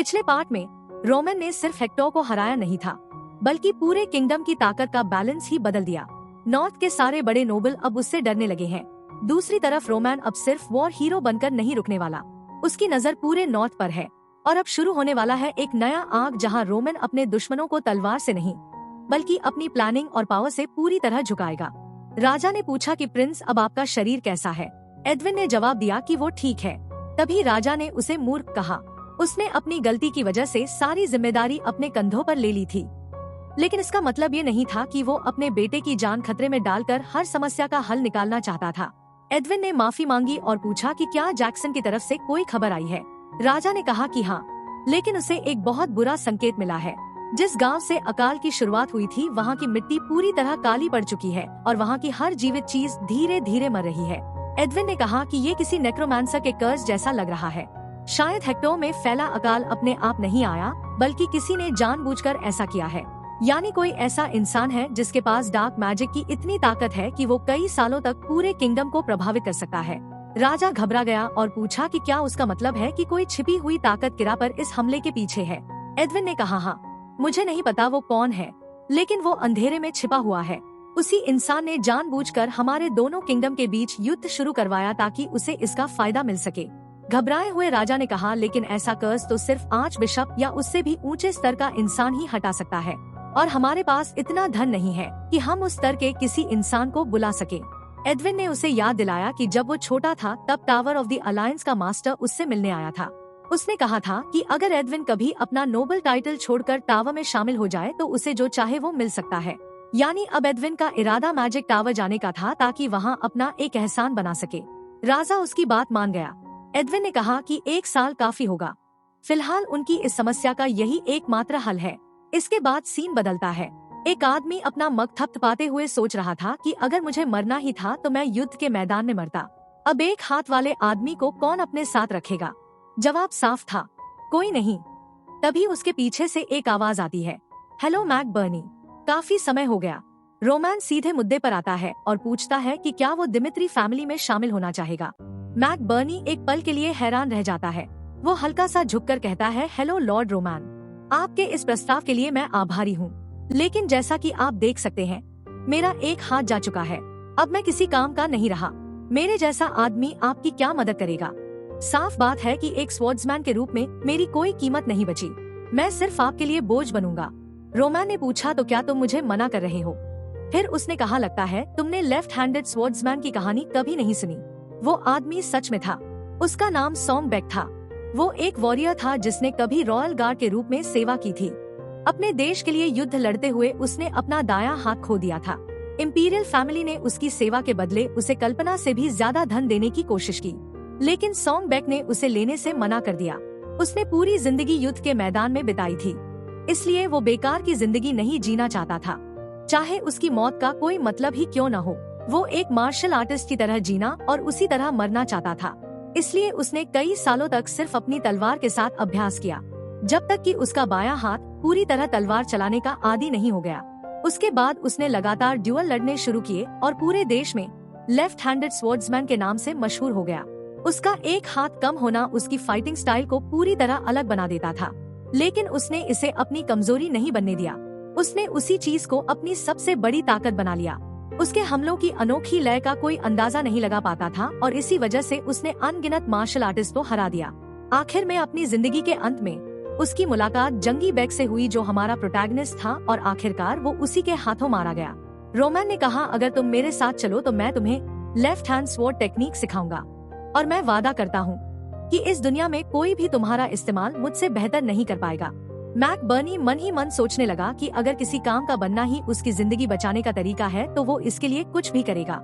पिछले पार्ट में रोमन ने सिर्फ हेक्टर को हराया नहीं था, बल्कि पूरे किंगडम की ताकत का बैलेंस ही बदल दिया। नॉर्थ के सारे बड़े नोबल अब उससे डरने लगे हैं। दूसरी तरफ रोमन अब सिर्फ वॉर हीरो बनकर नहीं रुकने वाला, उसकी नजर पूरे नॉर्थ पर है। और अब शुरू होने वाला है एक नया आग, जहां रोमन अपने दुश्मनों को तलवार से नहीं बल्कि अपनी प्लानिंग और पावर से पूरी तरह झुकाएगा। राजा ने पूछा कि प्रिंस, अब आपका शरीर कैसा है? एडविन ने जवाब दिया कि वो ठीक है। तभी राजा ने उसे मूर्ख कहा। उसने अपनी गलती की वजह से सारी जिम्मेदारी अपने कंधों पर ले ली थी, लेकिन इसका मतलब ये नहीं था कि वो अपने बेटे की जान खतरे में डालकर हर समस्या का हल निकालना चाहता था। एडविन ने माफी मांगी और पूछा कि क्या जैक्सन की तरफ से कोई खबर आई है। राजा ने कहा कि हाँ, लेकिन उसे एक बहुत बुरा संकेत मिला है। जिस गांव से अकाल की शुरुआत हुई थी, वहाँ की मिट्टी पूरी तरह काली पड़ चुकी है और वहाँ की हर जीवित चीज धीरे धीरे मर रही है। एडविन ने कहा कि ये किसी नेक्रोमांसर के कर्ज जैसा लग रहा है। शायद हेक्टर में फैला अकाल अपने आप नहीं आया, बल्कि किसी ने जानबूझकर ऐसा किया है। यानी कोई ऐसा इंसान है जिसके पास डार्क मैजिक की इतनी ताकत है कि वो कई सालों तक पूरे किंगडम को प्रभावित कर सकता है। राजा घबरा गया और पूछा कि क्या उसका मतलब है कि कोई छिपी हुई ताकत किरापर इस हमले के पीछे है। एडविन ने कहा, हाँ, मुझे नहीं पता वो कौन है, लेकिन वो अंधेरे में छिपा हुआ है। उसी इंसान ने जानबूझकर हमारे दोनों किंगडम के बीच युद्ध शुरू करवाया ताकि उसे इसका फायदा मिल सके। घबराए हुए राजा ने कहा, लेकिन ऐसा कर्ज तो सिर्फ आर्च बिशप या उससे भी ऊंचे स्तर का इंसान ही हटा सकता है, और हमारे पास इतना धन नहीं है कि हम उस स्तर के किसी इंसान को बुला सके। एडविन ने उसे याद दिलाया कि जब वो छोटा था तब टावर ऑफ द अलायंस का मास्टर उससे मिलने आया था। उसने कहा था कि अगर एडविन कभी अपना नोबल टाइटल छोड़कर टावर में शामिल हो जाए तो उसे जो चाहे वो मिल सकता है। यानी अब एडविन का इरादा मैजिक टावर जाने का था ताकि वहाँ अपना एक एहसान बना सके। राजा उसकी बात मान गया। एडविन ने कहा कि 1 साल काफी होगा। फिलहाल उनकी इस समस्या का यही एकमात्र हल है। इसके बाद सीन बदलता है। एक आदमी अपना मग थपथपाते हुए सोच रहा था कि अगर मुझे मरना ही था तो मैं युद्ध के मैदान में मरता। अब एक हाथ वाले आदमी को कौन अपने साथ रखेगा? जवाब साफ था, कोई नहीं। तभी उसके पीछे से एक आवाज आती है, हेलो मैकबर्नी, काफी समय हो गया। रोमन सीधे मुद्दे पर आता है और पूछता है कि क्या वो दिमित्री फैमिली में शामिल होना चाहेगा। मैकबर्नी एक पल के लिए हैरान रह जाता है। वो हल्का सा झुककर कहता है, हेलो लॉर्ड रोमन, आपके इस प्रस्ताव के लिए मैं आभारी हूँ, लेकिन जैसा कि आप देख सकते हैं मेरा एक हाथ जा चुका है। अब मैं किसी काम का नहीं रहा। मेरे जैसा आदमी आपकी क्या मदद करेगा? साफ बात है कि एक स्वॉर्ड्समैन के रूप में मेरी कोई कीमत नहीं बची। मैं सिर्फ आपके लिए बोझ बनूंगा। रोमन ने पूछा, तो क्या तुम मुझे मना कर रहे हो? फिर उसने कहा, लगता है तुमने लेफ्ट हैंडेड स्वॉर्ड्समैन की कहानी कभी नहीं सुनी। वो आदमी सच में था। उसका नाम सॉन्गबेक था। वो एक वॉरियर था जिसने कभी रॉयल गार्ड के रूप में सेवा की थी। अपने देश के लिए युद्ध लड़ते हुए उसने अपना दायां हाथ खो दिया था। इंपीरियल फैमिली ने उसकी सेवा के बदले उसे कल्पना से भी ज्यादा धन देने की कोशिश की, लेकिन सॉन्गबेक ने उसे लेने से मना कर दिया। उसने पूरी जिंदगी युद्ध के मैदान में बिताई थी, इसलिए वो बेकार की जिंदगी नहीं जीना चाहता था, चाहे उसकी मौत का कोई मतलब ही क्यों न हो। वो एक मार्शल आर्टिस्ट की तरह जीना और उसी तरह मरना चाहता था। इसलिए उसने कई सालों तक सिर्फ अपनी तलवार के साथ अभ्यास किया, जब तक कि उसका बायां हाथ पूरी तरह तलवार चलाने का आदी नहीं हो गया। उसके बाद उसने लगातार ड्यूअल लड़ने शुरू किए और पूरे देश में लेफ्ट हैंडेड स्वॉर्ड्समैन के नाम से मशहूर हो गया। उसका एक हाथ कम होना उसकी फाइटिंग स्टाइल को पूरी तरह अलग बना देता था, लेकिन उसने इसे अपनी कमजोरी नहीं बनने दिया। उसने उसी चीज को अपनी सबसे बड़ी ताकत बना लिया। उसके हमलों की अनोखी लय का कोई अंदाजा नहीं लगा पाता था और इसी वजह से उसने अनगिनत मार्शल आर्टिस्ट को हरा दिया। आखिर में अपनी जिंदगी के अंत में उसकी मुलाकात जंगी बैग से हुई, जो हमारा प्रोटैगनिस्ट था, और आखिरकार वो उसी के हाथों मारा गया। रोमन ने कहा, अगर तुम मेरे साथ चलो तो मैं तुम्हें लेफ्ट हैंड स्वॉर्ड टेक्निक सिखाऊंगा, और मैं वादा करता हूँ कि इस दुनिया में कोई भी तुम्हारा इस्तेमाल मुझसे बेहतर नहीं कर पाएगा। मैकबर्नी मन ही मन सोचने लगा कि अगर किसी काम का बनना ही उसकी जिंदगी बचाने का तरीका है तो वो इसके लिए कुछ भी करेगा।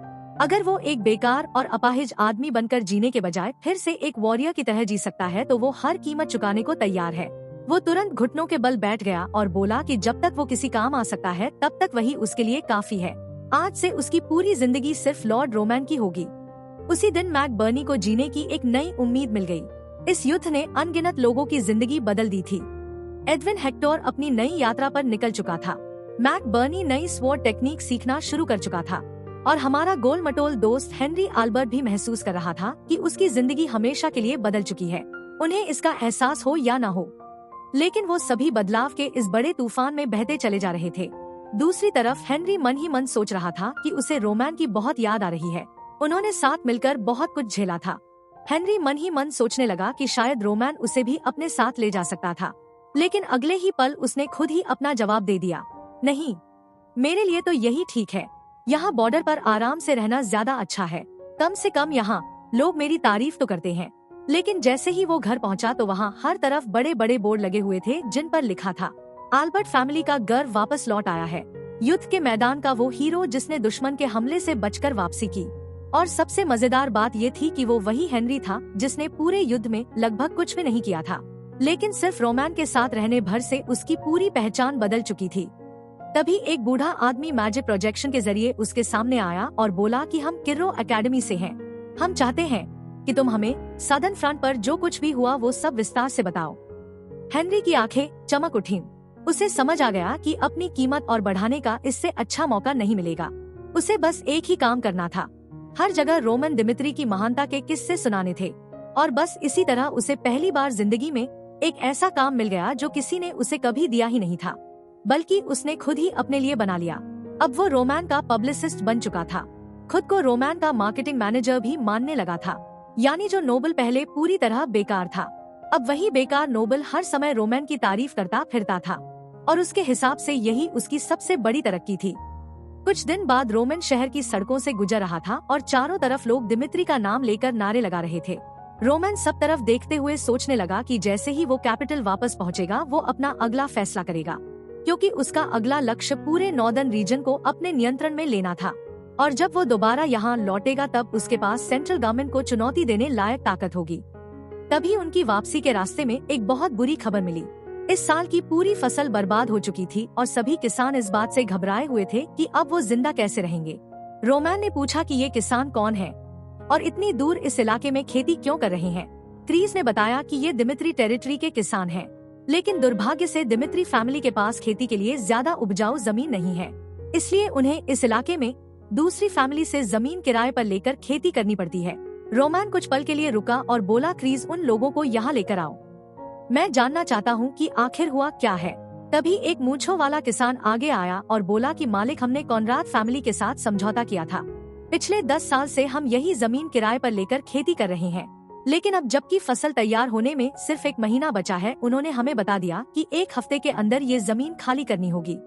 अगर वो एक बेकार और अपाहिज आदमी बनकर जीने के बजाय फिर से एक वॉरियर की तरह जी सकता है तो वो हर कीमत चुकाने को तैयार है। वो तुरंत घुटनों के बल बैठ गया और बोला कि जब तक वो किसी काम आ सकता है तब तक वही उसके लिए काफी है। आज से उसकी पूरी जिंदगी सिर्फ लॉर्ड रोमन की होगी। उसी दिन मैकबर्नी को जीने की एक नई उम्मीद मिल गई। इस युद्ध ने अनगिनत लोगों की जिंदगी बदल दी थी। एडविन हेक्टर अपनी नई यात्रा पर निकल चुका था। मैकबर्नी नई स्वॉर्ड टेक्निक सीखना शुरू कर चुका था और हमारा गोल मटोल दोस्त हेनरी आल्बर्ट भी महसूस कर रहा था कि उसकी जिंदगी हमेशा के लिए बदल चुकी है, उन्हें इसका एहसास हो या न हो। लेकिन वो सभी बदलाव के इस बड़े तूफान में बहते चले जा रहे थे। दूसरी तरफ हेनरी मन ही मन सोच रहा था कि उसे रोमैन की बहुत याद आ रही है। उन्होंने साथ मिलकर बहुत कुछ झेला था। हेनरी मन ही मन सोचने लगा कि शायद रोमैन उसे भी अपने साथ ले जा सकता था, लेकिन अगले ही पल उसने खुद ही अपना जवाब दे दिया, नहीं, मेरे लिए तो यही ठीक है। यहाँ बॉर्डर पर आराम से रहना ज्यादा अच्छा है। कम से कम यहाँ लोग मेरी तारीफ तो करते हैं। लेकिन जैसे ही वो घर पहुँचा तो वहाँ हर तरफ बड़े बड़े बोर्ड लगे हुए थे जिन पर लिखा था, आल्बर्ट फैमिली का गर्व वापस लौट आया है। युद्ध के मैदान का वो हीरो जिसने दुश्मन के हमले से बचकर वापसी की। और सबसे मजेदार बात ये थी कि वो वही हेनरी था जिसने पूरे युद्ध में लगभग कुछ भी नहीं किया था, लेकिन सिर्फ रोमैन के साथ रहने भर से उसकी पूरी पहचान बदल चुकी थी। तभी एक बूढ़ा आदमी मैजिक प्रोजेक्शन के जरिए उसके सामने आया और बोला कि हम किर्रो एकेडमी से हैं। हम चाहते हैं कि तुम हमें सदर्न फ्रंट पर जो कुछ भी हुआ वो सब विस्तार से बताओ। हेनरी की आंखें चमक उठीं। उसे समझ आ गया कि अपनी कीमत और बढ़ाने का इससे अच्छा मौका नहीं मिलेगा। उसे बस एक ही काम करना था, हर जगह रोमन दिमित्री की महानता के किस्से सुनाने थे। और बस इसी तरह उसे पहली बार जिंदगी में एक ऐसा काम मिल गया जो किसी ने उसे कभी दिया ही नहीं था, बल्कि उसने खुद ही अपने लिए बना लिया। अब वो रोमैन का पब्लिसिस्ट बन चुका था, खुद को रोमैन का मार्केटिंग मैनेजर भी मानने लगा था। यानी जो नोबल पहले पूरी तरह बेकार था, अब वही बेकार नोबल हर समय रोमैन की तारीफ करता फिरता था। और उसके हिसाब से यही उसकी सबसे बड़ी तरक्की थी। कुछ दिन बाद रोमन शहर की सड़कों से गुजर रहा था और चारों तरफ लोग दिमित्री का नाम लेकर नारे लगा रहे थे। रोमन सब तरफ देखते हुए सोचने लगा कि जैसे ही वो कैपिटल वापस पहुंचेगा वो अपना अगला फैसला करेगा, क्योंकि उसका अगला लक्ष्य पूरे नॉर्दर्न रीजन को अपने नियंत्रण में लेना था। और जब वो दोबारा यहाँ लौटेगा तब उसके पास सेंट्रल गवर्नमेंट को चुनौती देने लायक ताकत होगी। तभी उनकी वापसी के रास्ते में एक बहुत बुरी खबर मिली। इस साल की पूरी फसल बर्बाद हो चुकी थी और सभी किसान इस बात से घबराए हुए थे कि अब वो जिंदा कैसे रहेंगे। रोमैन ने पूछा कि ये किसान कौन है और इतनी दूर इस इलाके में खेती क्यों कर रहे हैं। क्रीज ने बताया कि ये दिमित्री टेरिटरी के किसान हैं, लेकिन दुर्भाग्य से दिमित्री फैमिली के पास खेती के लिए ज्यादा उपजाऊ जमीन नहीं है, इसलिए उन्हें इस इलाके में दूसरी फैमिली से जमीन किराए पर लेकर खेती करनी पड़ती है। रोमैन कुछ पल के लिए रुका और बोला, क्रीज, उन लोगों को यहाँ लेकर आओ, मैं जानना चाहता हूँ कि आखिर हुआ क्या है। तभी एक मूंछों वाला किसान आगे आया और बोला कि मालिक, हमने कॉनराड फैमिली के साथ समझौता किया था। पिछले 10 साल से हम यही जमीन किराए पर लेकर खेती कर रहे हैं, लेकिन अब जबकि फसल तैयार होने में सिर्फ 1 महीना बचा है, उन्होंने हमें बता दिया कि 1 हफ्ते के अंदर ये जमीन खाली करनी होगी।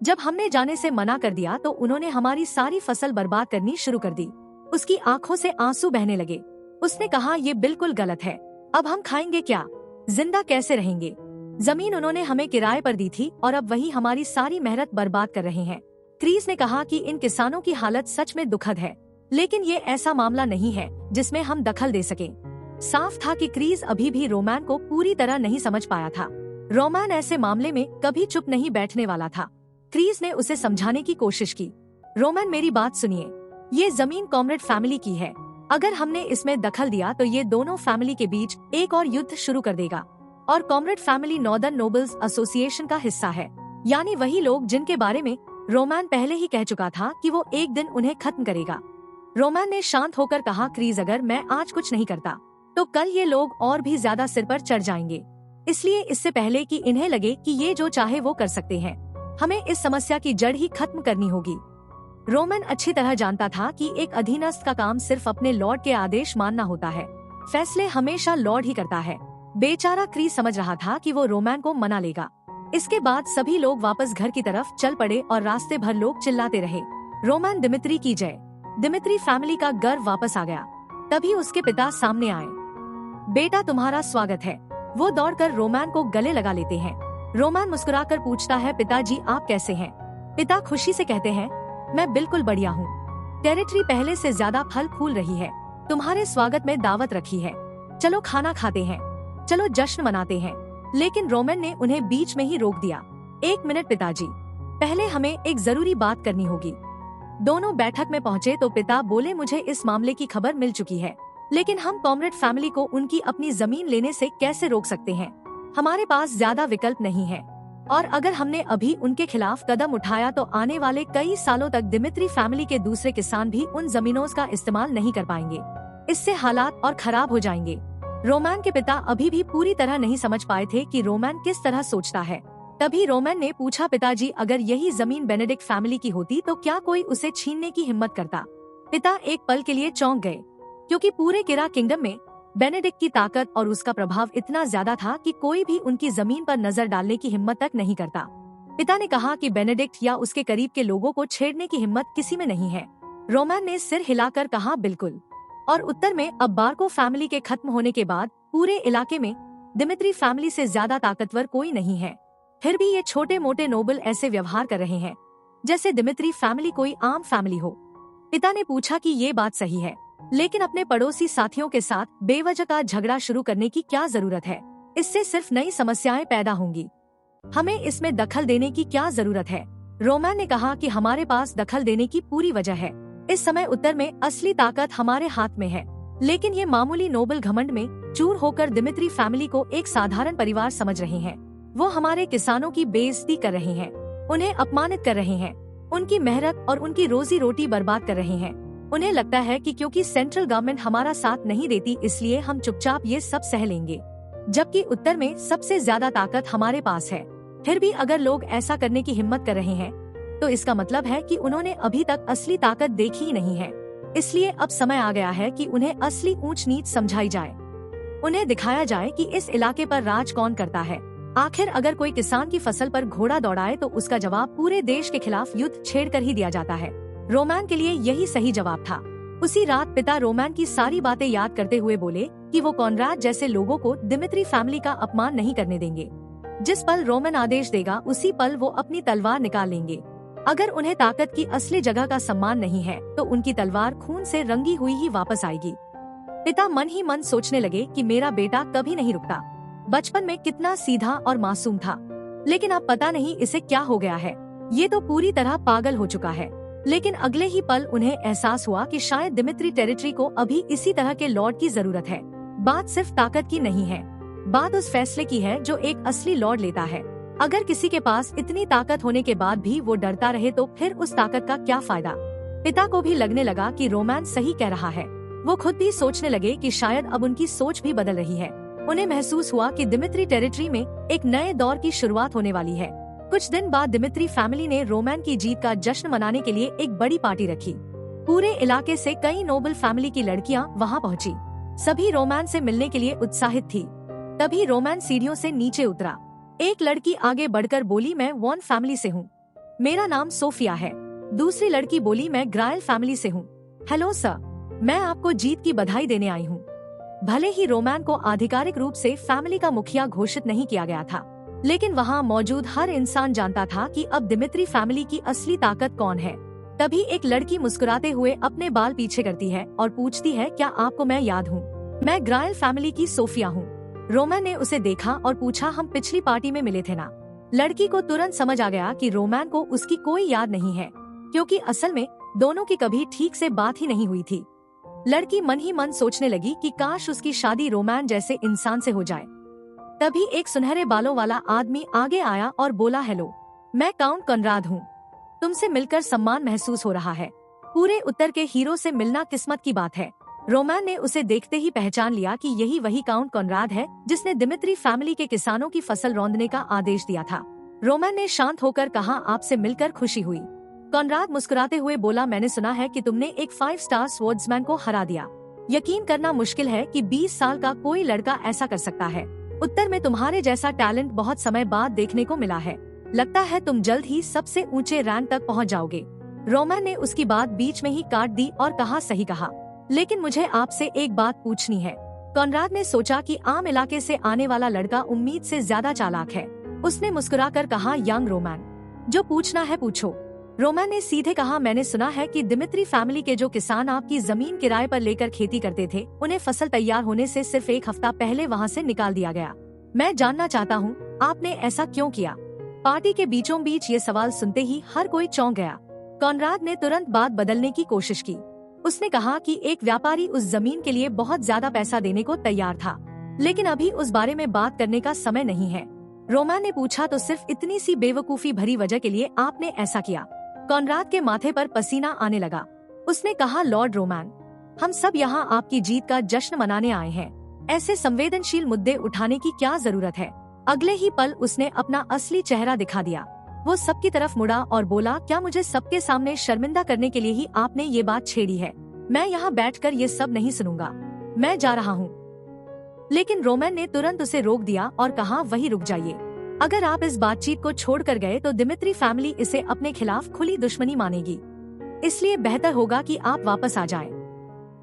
जब हमने जाने से मना कर दिया तो उन्होंने हमारी सारी फसल बर्बाद करनी शुरू कर दी। उसकी आंखों से आंसू बहने लगे। उसने कहा, ये बिल्कुल गलत है, अब हम खाएंगे क्या, जिंदा कैसे रहेंगे। जमीन उन्होंने हमें किराए पर दी थी और अब वही हमारी सारी मेहनत बर्बाद कर रहे हैं। क्रीज ने कहा कि इन किसानों की हालत सच में दुखद है, लेकिन ये ऐसा मामला नहीं है जिसमें हम दखल दे सकें। साफ था कि क्रीज अभी भी रोमैन को पूरी तरह नहीं समझ पाया था। रोमैन ऐसे मामले में कभी चुप नहीं बैठने वाला था। क्रीज ने उसे समझाने की कोशिश की। रोमैन, मेरी बात सुनिए, ये जमीन कॉमरेड फैमिली की है। अगर हमने इसमें दखल दिया तो ये दोनों फैमिली के बीच एक और युद्ध शुरू कर देगा। और comrade family northern nobles association का हिस्सा है, यानी वही लोग जिनके बारे में रोमैन पहले ही कह चुका था कि वो एक दिन उन्हें खत्म करेगा। रोमैन ने शांत होकर कहा, क्रीज, अगर मैं आज कुछ नहीं करता तो कल ये लोग और भी ज्यादा सिर पर चढ़ जाएंगे। इसलिए इससे पहले कि इन्हें लगे कि ये जो चाहे वो कर सकते हैं, हमें इस समस्या की जड़ ही खत्म करनी होगी। रोमन अच्छी तरह जानता था कि एक अधीनस्थ का काम सिर्फ अपने लॉर्ड के आदेश मानना होता है, फैसले हमेशा लॉर्ड ही करता है। बेचारा क्रीज समझ रहा था कि वो रोमैन को मना लेगा। इसके बाद सभी लोग वापस घर की तरफ चल पड़े और रास्ते भर लोग चिल्लाते रहे, रोमैन दिमित्री की जय। दिमित्री फैमिली का गर्व वापस आ गया। तभी उसके पिता सामने आए। बेटा, तुम्हारा स्वागत है। वो दौड़कर रोमैन को गले लगा लेते हैं। रोमैन मुस्कुराकर पूछता है, पिताजी आप कैसे हैं? पिता खुशी से कहते हैं, मैं बिल्कुल बढ़िया हूँ। टेरिटरी पहले से ज्यादा फल फूल रही है। तुम्हारे स्वागत में दावत रखी है। चलो खाना खाते हैं, चलो जश्न मनाते हैं। लेकिन रोमन ने उन्हें बीच में ही रोक दिया। 1 मिनट पिताजी, पहले हमें एक जरूरी बात करनी होगी। दोनों बैठक में पहुँचे तो पिता बोले, मुझे इस मामले की खबर मिल चुकी है, लेकिन हम कॉमरेड फैमिली को उनकी अपनी जमीन लेने से कैसे रोक सकते हैं? हमारे पास ज्यादा विकल्प नहीं है, और अगर हमने अभी उनके खिलाफ कदम उठाया तो आने वाले कई सालों तक दिमित्री फैमिली के दूसरे किसान भी उन जमीनों का इस्तेमाल नहीं कर पाएंगे। इससे हालात और खराब हो जाएंगे। रोमैन के पिता अभी भी पूरी तरह नहीं समझ पाए थे कि रोमैन किस तरह सोचता है। तभी रोमैन ने पूछा, पिताजी अगर यही जमीन बेनेडिक्ट फैमिली की होती तो क्या कोई उसे छीनने की हिम्मत करता? पिता एक पल के लिए चौंक गए, क्योंकि पूरे किरा किंगडम में बेनेडिक्ट की ताकत और उसका प्रभाव इतना ज्यादा था कि कोई भी उनकी जमीन पर नजर डालने की हिम्मत तक नहीं करता। पिता ने कहा कि बेनेडिक्ट या उसके करीब के लोगों को छेड़ने की हिम्मत किसी में नहीं है। रोमैन ने सिर हिलाकर कहा, बिल्कुल। और उत्तर में, अब बार्को फैमिली के खत्म होने के बाद पूरे इलाके में दिमित्री फैमिली से ज्यादा ताकतवर कोई नहीं है। फिर भी ये छोटे मोटे नोबल ऐसे व्यवहार कर रहे हैं जैसे दिमित्री फैमिली कोई आम फैमिली हो। पिता ने पूछा कि ये बात सही है, लेकिन अपने पड़ोसी साथियों के साथ बेवजह का झगड़ा शुरू करने की क्या जरूरत है? इससे सिर्फ नई समस्याएं पैदा होंगी। हमें इसमें दखल देने की क्या जरूरत है? रोमैन ने कहा कि हमारे पास दखल देने की पूरी वजह है। इस समय उत्तर में असली ताकत हमारे हाथ में है, लेकिन ये मामूली नोबल घमंड में चूर होकर दिमित्री फैमिली को एक साधारण परिवार समझ रहे हैं। वो हमारे किसानों की बेइज्जती कर रहे हैं, उन्हें अपमानित कर रहे हैं, उनकी मेहनत और उनकी रोजी रोटी बर्बाद कर रहे हैं। उन्हें लगता है कि क्योंकि सेंट्रल गवर्नमेंट हमारा साथ नहीं देती इसलिए हम चुपचाप ये सब सह लेंगे, जबकि उत्तर में सबसे ज्यादा ताकत हमारे पास है। फिर भी अगर लोग ऐसा करने की हिम्मत कर रहे हैं तो इसका मतलब है कि उन्होंने अभी तक असली ताकत देखी ही नहीं है। इसलिए अब समय आ गया है कि उन्हें असली ऊंच नीच समझाई जाए। उन्हें दिखाया जाए कि इस इलाके पर राज कौन करता है। आखिर अगर कोई किसान की फसल पर घोड़ा दौड़ाए तो उसका जवाब पूरे देश के खिलाफ युद्ध छेड़कर ही दिया जाता है। रोमैन के लिए यही सही जवाब था। उसी रात पिता रोमैन की सारी बातें याद करते हुए बोले कि वो कॉनराड जैसे लोगों को दिमित्री फैमिली का अपमान नहीं करने देंगे। जिस पल रोमन आदेश देगा उसी पल वो अपनी तलवार निकाल लेंगे। अगर उन्हें ताकत की असली जगह का सम्मान नहीं है तो उनकी तलवार खून से रंगी हुई ही वापस आएगी। पिता मन ही मन सोचने लगे कि मेरा बेटा कभी नहीं रुकता। बचपन में कितना सीधा और मासूम था, लेकिन अब पता नहीं इसे क्या हो गया है। ये तो पूरी तरह पागल हो चुका है। लेकिन अगले ही पल उन्हें एहसास हुआ कि शायद दिमित्री टेरिटरी को अभी इसी तरह के लॉर्ड की जरूरत है। बात सिर्फ ताकत की नहीं है, बात उस फैसले की है जो एक असली लॉर्ड लेता है। अगर किसी के पास इतनी ताकत होने के बाद भी वो डरता रहे तो फिर उस ताकत का क्या फायदा? पिता को भी लगने लगा कि रोमैन सही कह रहा है। वो खुद भी सोचने लगे कि शायद अब उनकी सोच भी बदल रही है। उन्हें महसूस हुआ कि दिमित्री टेरिटरी में एक नए दौर की शुरुआत होने वाली है। कुछ दिन बाद दिमित्री फैमिली ने रोमैन की जीत का जश्न मनाने के लिए एक बड़ी पार्टी रखी। पूरे इलाके से कई नोबल फैमिली की लड़कियां वहां पहुंची। सभी रोमैन से मिलने के लिए उत्साहित थी। तभी रोमैन सीढ़ियों से नीचे उतरा। एक लड़की आगे बढ़कर बोली, मैं वॉन फैमिली से हूँ, मेरा नाम सोफिया है। दूसरी लड़की बोली, मैं ग्रायल फैमिली से हूँ। हेलो सर, मैं आपको जीत की बधाई देने आई हूँ। भले ही रोमैन को आधिकारिक रूप से फैमिली का मुखिया घोषित नहीं किया गया था, लेकिन वहाँ मौजूद हर इंसान जानता था कि अब दिमित्री फैमिली की असली ताकत कौन है। तभी एक लड़की मुस्कुराते हुए अपने बाल पीछे करती है और पूछती है, क्या आपको मैं याद हूँ? मैं ग्रायल फैमिली की सोफिया हूँ। रोमैन ने उसे देखा और पूछा, हम पिछली पार्टी में मिले थे ना? लड़की को तुरंत समझ आ गया कि रोमैन को उसकी कोई याद नहीं है, क्योंकि असल में दोनों की कभी ठीक से बात ही नहीं हुई थी। लड़की मन ही मन सोचने लगी कि काश उसकी शादी रोमैन जैसे इंसान से हो जाए। तभी एक सुनहरे बालों वाला आदमी आगे आया और बोला, हेलो, मैं काउंट कॉनराड हूँ। तुमसे मिलकर सम्मान महसूस हो रहा है। पूरे उत्तर के हीरो से मिलना किस्मत की बात है। रोमैन ने उसे देखते ही पहचान लिया कि यही वही काउंट कॉनराड है जिसने दिमित्री फैमिली के किसानों की फसल रौंदने का आदेश दिया था। रोमैन ने शांत होकर कहा, आपसे मिलकर खुशी हुई। कॉनराड मुस्कुराते हुए बोला, मैंने सुना है कि तुमने एक 5 स्टार स्वॉर्ड्समैन को हरा दिया। यकीन करना मुश्किल है कि 20 साल का कोई लड़का ऐसा कर सकता है। उत्तर में तुम्हारे जैसा टैलेंट बहुत समय बाद देखने को मिला है। लगता है तुम जल्द ही सबसे ऊंचे रैंक तक पहुंच जाओगे। रोमैन ने उसकी बात बीच में ही काट दी और कहा, सही कहा, लेकिन मुझे आपसे एक बात पूछनी है। कॉनराड ने सोचा कि आम इलाके से आने वाला लड़का उम्मीद से ज्यादा चालाक है। उसने मुस्कुराकर कहा, यंग रोमैन, जो पूछना है पूछो। रोमैन ने सीधे कहा, मैंने सुना है कि दिमित्री फैमिली के जो किसान आपकी जमीन किराए पर लेकर खेती करते थे, उन्हें फसल तैयार होने से सिर्फ 1 हफ्ता पहले वहाँ से निकाल दिया गया। मैं जानना चाहता हूँ, आपने ऐसा क्यों किया? पार्टी के बीचों बीच ये सवाल सुनते ही हर कोई चौंक गया। कॉनराड ने तुरंत बात बदलने की कोशिश की। उसने कहा कि एक व्यापारी उस जमीन के लिए बहुत ज्यादा पैसा देने को तैयार था, लेकिन अभी उस बारे में बात करने का समय नहीं है। रोमैन ने पूछा, तो सिर्फ इतनी सी बेवकूफी भरी वजह के लिए आपने ऐसा किया? कॉनराड के माथे पर पसीना आने लगा। उसने कहा, लॉर्ड रोमैन, हम सब यहाँ आपकी जीत का जश्न मनाने आए हैं। ऐसे संवेदनशील मुद्दे उठाने की क्या जरूरत है। अगले ही पल उसने अपना असली चेहरा दिखा दिया। वो सबकी तरफ मुड़ा और बोला, क्या मुझे सबके सामने शर्मिंदा करने के लिए ही आपने ये बात छेड़ी है? मैं यहाँ बैठकर ये सब नहीं सुनूंगा, मैं जा रहा हूँ। लेकिन रोमन ने तुरंत उसे रोक दिया और कहा, वही रुक जाइए। अगर आप इस बातचीत को छोड़कर गए तो दिमित्री फैमिली इसे अपने खिलाफ खुली दुश्मनी मानेगी, इसलिए बेहतर होगा कि आप वापस आ जाएं।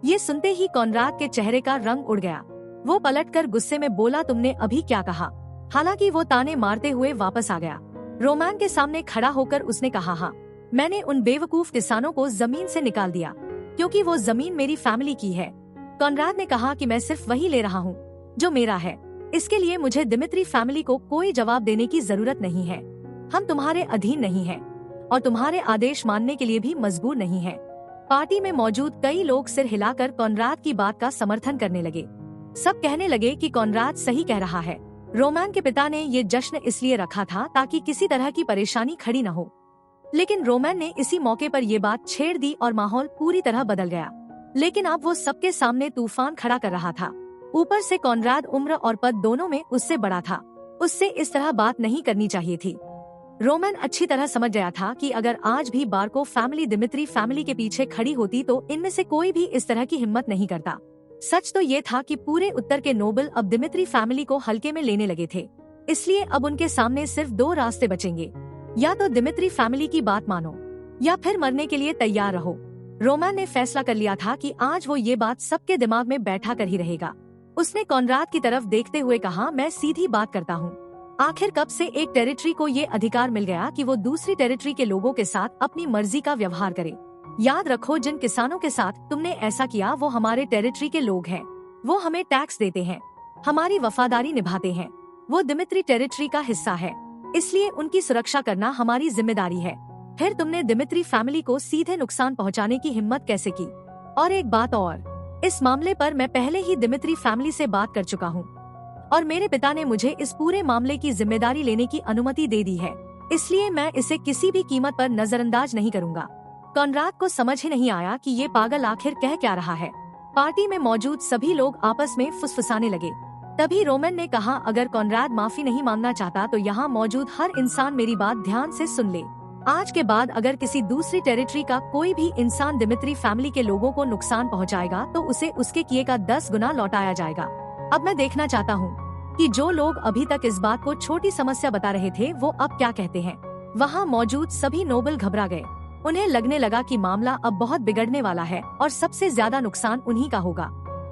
ये सुनते ही कॉनराड के चेहरे का रंग उड़ गया। वो पलटकर गुस्से में बोला, तुमने अभी क्या कहा? हालांकि वो ताने मारते हुए वापस आ गया। रोमन के सामने खड़ा होकर उसने कहा, हाँ, मैंने उन बेवकूफ किसानों को जमीन से निकाल दिया क्योंकि वो जमीन मेरी फैमिली की है। कॉनराड ने कहा कि मैं सिर्फ वही ले रहा हूँ जो मेरा है, इसके लिए मुझे दिमित्री फैमिली को कोई जवाब देने की जरूरत नहीं है। हम तुम्हारे अधीन नहीं हैं और तुम्हारे आदेश मानने के लिए भी मजबूर नहीं हैं। पार्टी में मौजूद कई लोग सिर हिलाकर कॉनराड की बात का समर्थन करने लगे। सब कहने लगे कि कॉनराड सही कह रहा है। रोमन के पिता ने ये जश्न इसलिए रखा था ताकि किसी तरह की परेशानी खड़ी न हो, लेकिन रोमन ने इसी मौके पर ये बात छेड़ दी और माहौल पूरी तरह बदल गया। लेकिन अब वो सबके सामने तूफान खड़ा कर रहा था। ऊपर से कॉनराड उम्र और पद दोनों में उससे बड़ा था। उससे इस तरह बात नहीं करनी चाहिए थी। रोमन अच्छी तरह समझ गया था कि अगर आज भी बार्को फैमिली दिमित्री फैमिली के पीछे खड़ी होती तो इनमें से कोई भी इस तरह की हिम्मत नहीं करता। सच तो ये था कि पूरे उत्तर के नोबल अब दिमित्री फैमिली को हल्के में लेने लगे थे, इसलिए अब उनके सामने सिर्फ दो रास्ते बचेंगे, या तो दिमित्री फैमिली की बात मानो या फिर मरने के लिए तैयार रहो। रोमन ने फैसला कर लिया था कि आज वो ये बात सबके दिमाग में बैठा कर ही रहेगा। उसने कॉनराड की तरफ देखते हुए कहा, मैं सीधी बात करता हूँ। आखिर कब से एक टेरिटरी को ये अधिकार मिल गया कि वो दूसरी टेरिटरी के लोगों के साथ अपनी मर्जी का व्यवहार करे? याद रखो, जिन किसानों के साथ तुमने ऐसा किया वो हमारे टेरिटरी के लोग हैं। वो हमें टैक्स देते हैं, हमारी वफादारी निभाते हैं। वो दिमित्री टेरिटरी का हिस्सा है, इसलिए उनकी सुरक्षा करना हमारी जिम्मेदारी है। फिर तुमने दिमित्री फैमिली को सीधे नुकसान पहुंचाने की हिम्मत कैसे की? और एक बात और, इस मामले पर मैं पहले ही दिमित्री फैमिली से बात कर चुका हूँ और मेरे पिता ने मुझे इस पूरे मामले की जिम्मेदारी लेने की अनुमति दे दी है, इसलिए मैं इसे किसी भी कीमत पर नजरअंदाज नहीं करूँगा। कॉनराड को समझ ही नहीं आया कि ये पागल आखिर कह क्या रहा है। पार्टी में मौजूद सभी लोग आपस में फुसफुसाने लगे। तभी रोमन ने कहा, अगर कॉनराड माफी नहीं मांगना चाहता तो यहाँ मौजूद हर इंसान मेरी बात ध्यान से सुन ले। आज के बाद अगर किसी दूसरी टेरिटरी का कोई भी इंसान दिमित्री फैमिली के लोगों को नुकसान पहुँचाएगा तो उसे उसके किए का 10 गुना लौटाया जाएगा। अब मैं देखना चाहता हूँ कि जो लोग अभी तक इस बात को छोटी समस्या बता रहे थे वो अब क्या कहते हैं। वहाँ मौजूद सभी नोबल घबरा गए। उन्हें लगने लगा कि मामला अब बहुत बिगड़ने वाला है और सबसे ज्यादा नुकसान उन्हीं का होगा।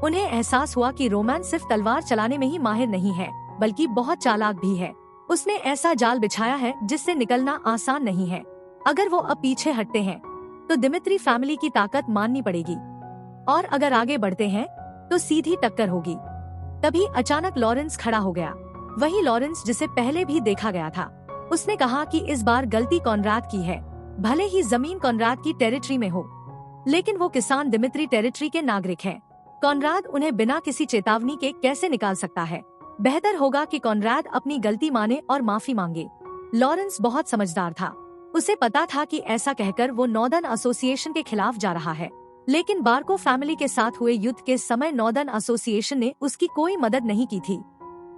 उन्हें एहसास हुआ कि रोमन सिर्फ तलवार चलाने में ही माहिर नहीं है बल्कि बहुत चालाक भी है। उसने ऐसा जाल बिछाया है जिससे निकलना आसान नहीं है। अगर वो अब पीछे हटते हैं तो दिमित्री फैमिली की ताकत माननी पड़ेगी और अगर आगे बढ़ते हैं तो सीधी टक्कर होगी। तभी अचानक लॉरेंस खड़ा हो गया, वही लॉरेंस जिसे पहले भी देखा गया था। उसने कहा कि इस बार गलती कॉनराड की है। भले ही जमीन कॉनराड की टेरिटरी में हो, लेकिन वो किसान दिमित्री टेरिटरी के नागरिक हैं। कॉनराड उन्हें बिना किसी चेतावनी के कैसे निकाल सकता है? बेहतर होगा कि कॉनराड अपनी गलती माने और माफी मांगे। लॉरेंस बहुत समझदार था। उसे पता था कि ऐसा कहकर वो नॉर्दर्न एसोसिएशन के खिलाफ जा रहा है, लेकिन बार्को फैमिली के साथ हुए युद्ध के समय नॉर्दर्न एसोसिएशन ने उसकी कोई मदद नहीं की थी।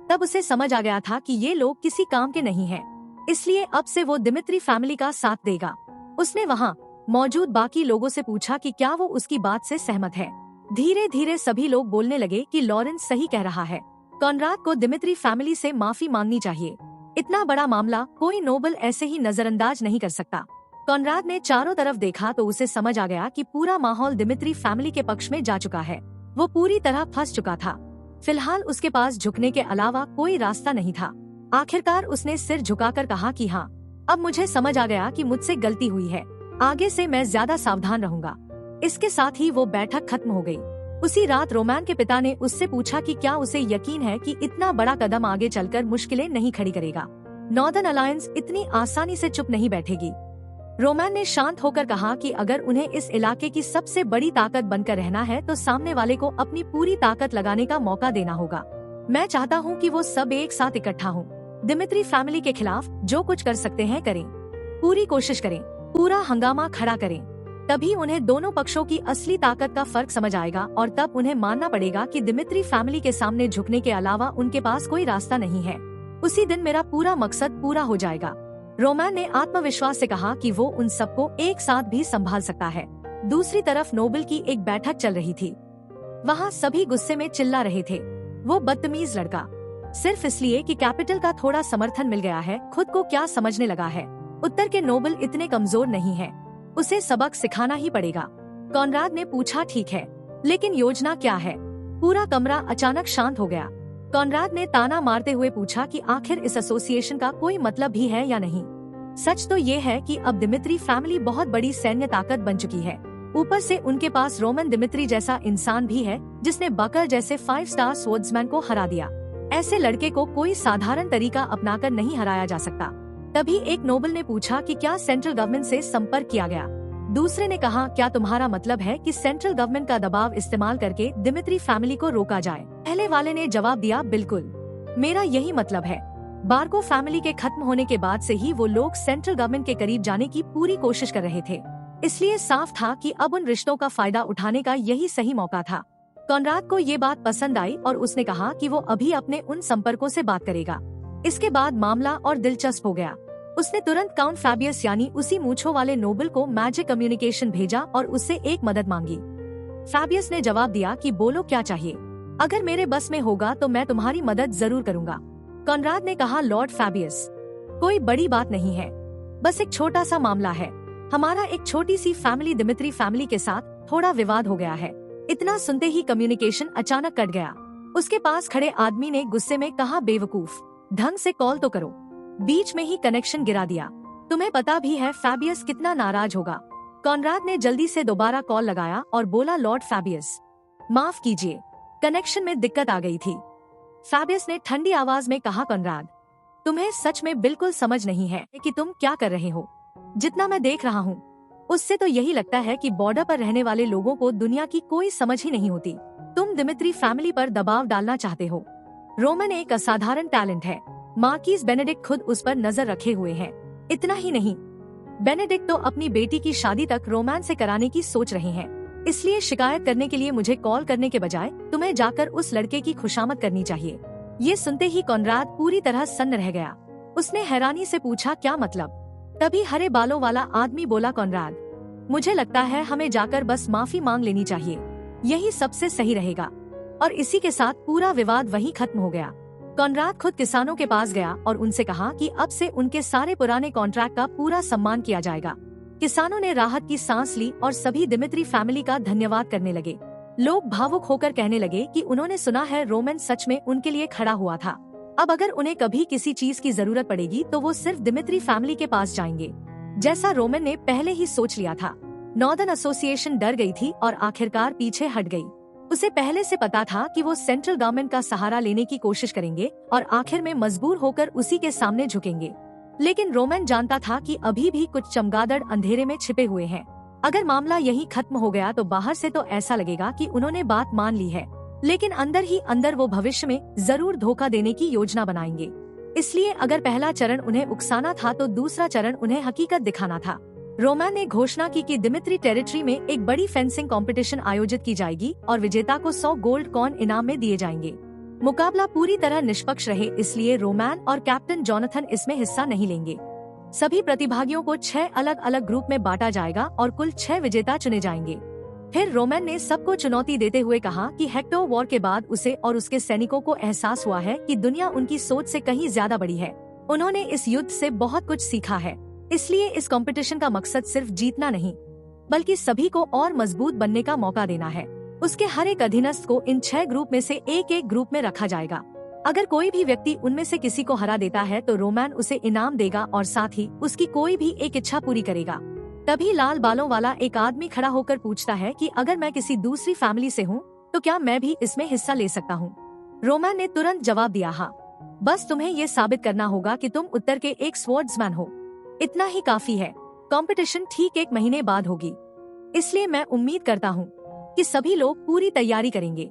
तब उसे समझ आ गया था कि ये लोग किसी काम के नहीं हैं, इसलिए अब से वो दिमित्री फैमिली का साथ देगा। उसने वहाँ मौजूद बाकी लोगों से पूछा कि क्या वो उसकी बात से सहमत है। धीरे धीरे सभी लोग बोलने लगे कि लॉरेंस सही कह रहा है। कॉनराड को दिमित्री फैमिली से माफी मांगनी चाहिए। इतना बड़ा मामला कोई नोबल ऐसे ही नजरअंदाज नहीं कर सकता। कॉनराड ने चारों तरफ देखा तो उसे समझ आ गया कि पूरा माहौल दिमित्री फैमिली के पक्ष में जा चुका है। वो पूरी तरह फंस चुका था। फिलहाल उसके पास झुकने के अलावा कोई रास्ता नहीं था। आखिरकार उसने सिर झुकाकर कहा कि हाँ, अब मुझे समझ आ गया कि मुझसे गलती हुई है। आगे से मैं ज्यादा सावधान रहूंगा। इसके साथ ही वो बैठक खत्म हो गई। उसी रात रोमन के पिता ने उससे पूछा कि क्या उसे यकीन है कि इतना बड़ा कदम आगे चलकर मुश्किलें नहीं खड़ी करेगा। नॉर्दर्न अलायंस इतनी आसानी से चुप नहीं बैठेगी। रोमन ने शांत होकर कहा कि अगर उन्हें इस इलाके की सबसे बड़ी ताकत बनकर रहना है तो सामने वाले को अपनी पूरी ताकत लगाने का मौका देना होगा। मैं चाहता हूँ कि वो सब एक साथ इकट्ठा हों। दिमित्री फैमिली के खिलाफ जो कुछ कर सकते हैं करें, पूरी कोशिश करें, पूरा हंगामा खड़ा करें। तभी उन्हें दोनों पक्षों की असली ताकत का फर्क समझ आएगा और तब उन्हें मानना पड़ेगा कि दिमित्री फैमिली के सामने झुकने के अलावा उनके पास कोई रास्ता नहीं है। उसी दिन मेरा पूरा मकसद पूरा हो जाएगा। रोमैन ने आत्मविश्वास से कहा कि वो उन सबको एक साथ भी संभाल सकता है। दूसरी तरफ नोबल की एक बैठक चल रही थी। वहाँ सभी गुस्से में चिल्ला रहे थे। वो बदतमीज लड़का सिर्फ इसलिए कि कैपिटल का थोड़ा समर्थन मिल गया है खुद को क्या समझने लगा है। उत्तर के नोबल इतने कमजोर नहीं है, उसे सबक सिखाना ही पड़ेगा। कॉनराड ने पूछा ठीक है, लेकिन योजना क्या है? पूरा कमरा अचानक शांत हो गया। कॉनराड ने ताना मारते हुए पूछा कि आखिर इस एसोसिएशन का कोई मतलब भी है या नहीं। सच तो ये है कि अब दिमित्री फैमिली बहुत बड़ी सैन्य ताकत बन चुकी है। ऊपर से उनके पास रोमन दिमित्री जैसा इंसान भी है जिसने बकर जैसे 5 स्टार स्वॉर्ड्समैन को हरा दिया। ऐसे लड़के को कोई साधारण तरीका अपनाकर नहीं हराया जा सकता। तभी एक नोबल ने पूछा कि क्या सेंट्रल गवर्नमेंट से संपर्क किया गया? दूसरे ने कहा, क्या तुम्हारा मतलब है कि सेंट्रल गवर्नमेंट का दबाव इस्तेमाल करके दिमित्री फैमिली को रोका जाए? पहले वाले ने जवाब दिया, बिल्कुल, मेरा यही मतलब है। बार्को फैमिली के खत्म होने के बाद से ही वो लोग सेंट्रल गवर्नमेंट के करीब जाने की पूरी कोशिश कर रहे थे, इसलिए साफ था कि अब उन रिश्तों का फायदा उठाने का यही सही मौका था। कॉनराड को ये बात पसंद आई और उसने कहा कि वो अभी अपने उन संपर्कों से बात करेगा। इसके बाद मामला और दिलचस्प हो गया। उसने तुरंत काउंट फैबियस यानी उसी मूंछों वाले नोबल को मैजिक कम्युनिकेशन भेजा और उससे एक मदद मांगी। फैबियस ने जवाब दिया कि बोलो क्या चाहिए, अगर मेरे बस में होगा तो मैं तुम्हारी मदद जरूर करूंगा। कॉनराड ने कहा, लॉर्ड फैबियस, कोई बड़ी बात नहीं है, बस एक छोटा सा मामला है। हमारा एक छोटी सी फैमिली दिमित्री फैमिली के साथ थोड़ा विवाद हो गया है। इतना सुनते ही कम्युनिकेशन अचानक कट गया। उसके पास खड़े आदमी ने गुस्से में कहा, बेवकूफ, ढंग से कॉल तो करो। बीच में ही कनेक्शन गिरा दिया। तुम्हें पता भी है फैबियस कितना नाराज होगा। कॉनराड ने जल्दी से दोबारा कॉल लगाया और बोला, लॉर्ड फैबियस, माफ कीजिए, कनेक्शन में दिक्कत आ गई थी। फैबियस ने ठंडी आवाज में कहा, कॉनराड, तुम्हें सच में बिल्कुल समझ नहीं है कि तुम क्या कर रहे हो। जितना मैं देख रहा हूँ उससे तो यही लगता है कि बॉर्डर पर रहने वाले लोगों को दुनिया की कोई समझ ही नहीं होती। तुम दिमित्री फैमिली पर दबाव डालना चाहते हो। रोमन एक असाधारण टैलेंट है। मार्किस बेनेडिक्ट खुद उस पर नजर रखे हुए हैं। इतना ही नहीं, बेनेडिक्ट तो अपनी बेटी की शादी तक रोमैन से कराने की सोच रहे हैं। इसलिए शिकायत करने के लिए मुझे कॉल करने के बजाय तुम्हें जाकर उस लड़के की खुशामद करनी चाहिए। ये सुनते ही कॉनराड पूरी तरह सन्न रह गया। उसने हैरानी से पूछा, क्या मतलब? तभी हरे बालों वाला आदमी बोला, कॉनराड, मुझे लगता है हमें जाकर बस माफी मांग लेनी चाहिए, यही सबसे सही रहेगा। और इसी के साथ पूरा विवाद वहीं खत्म हो गया। कॉनराड खुद किसानों के पास गया और उनसे कहा कि अब से उनके सारे पुराने कॉन्ट्रैक्ट का पूरा सम्मान किया जाएगा। किसानों ने राहत की सांस ली और सभी दिमित्री फैमिली का धन्यवाद करने लगे। लोग भावुक होकर कहने लगे कि उन्होंने सुना है रोमन सच में उनके लिए खड़ा हुआ था। अब अगर उन्हें कभी किसी चीज की जरूरत पड़ेगी तो वो सिर्फ दिमित्री फैमिली के पास जाएंगे, जैसा रोमन ने पहले ही सोच लिया था। नॉर्दर्न एसोसिएशन डर गई थी और आखिरकार पीछे हट गई। उसे पहले से पता था कि वो सेंट्रल गवर्नमेंट का सहारा लेने की कोशिश करेंगे और आखिर में मजबूर होकर उसी के सामने झुकेंगे। लेकिन रोमन जानता था कि अभी भी कुछ चमगादड़ अंधेरे में छिपे हुए हैं। अगर मामला यहीं खत्म हो गया तो बाहर से तो ऐसा लगेगा कि उन्होंने बात मान ली है, लेकिन अंदर ही अंदर वो भविष्य में जरूर धोखा देने की योजना बनाएंगे। इसलिए अगर पहला चरण उन्हें उकसाना था तो दूसरा चरण उन्हें हकीकत दिखाना था। रोमन ने घोषणा की कि दिमित्री टेरिटरी में एक बड़ी फेंसिंग कंपटीशन आयोजित की जाएगी और विजेता को 100 गोल्ड कॉइन इनाम में दिए जाएंगे। मुकाबला पूरी तरह निष्पक्ष रहे, इसलिए रोमन और कैप्टन जोनाथन इसमें हिस्सा नहीं लेंगे। सभी प्रतिभागियों को 6 अलग अलग ग्रुप में बांटा जाएगा और कुल 6 विजेता चुने जाएंगे। फिर रोमन ने सबको चुनौती देते हुए कहा कि हेक्टर वॉर के बाद उसे और उसके सैनिकों को एहसास हुआ है कि दुनिया उनकी सोच से कहीं ज्यादा बड़ी है। उन्होंने इस युद्ध से बहुत कुछ सीखा है, इसलिए इस कंपटीशन का मकसद सिर्फ जीतना नहीं बल्कि सभी को और मजबूत बनने का मौका देना है। उसके हर एक अधीनस्थ को इन 6 ग्रुप में से एक एक ग्रुप में रखा जाएगा। अगर कोई भी व्यक्ति उनमें से किसी को हरा देता है तो रोमन उसे इनाम देगा और साथ ही उसकी कोई भी एक इच्छा पूरी करेगा। तभी लाल बालों वाला एक आदमी खड़ा होकर पूछता है कि अगर मैं किसी दूसरी फैमिली से हूँ तो क्या मैं भी इसमें हिस्सा ले सकता हूँ? रोमन ने तुरंत जवाब दिया, हाँ, बस तुम्हें ये साबित करना होगा कि तुम उत्तर के एक स्वॉर्ड्समैन हो। इतना ही काफी है। कंपटीशन ठीक 1 महीने बाद होगी, इसलिए मैं उम्मीद करता हूँ कि सभी लोग पूरी तैयारी करेंगे।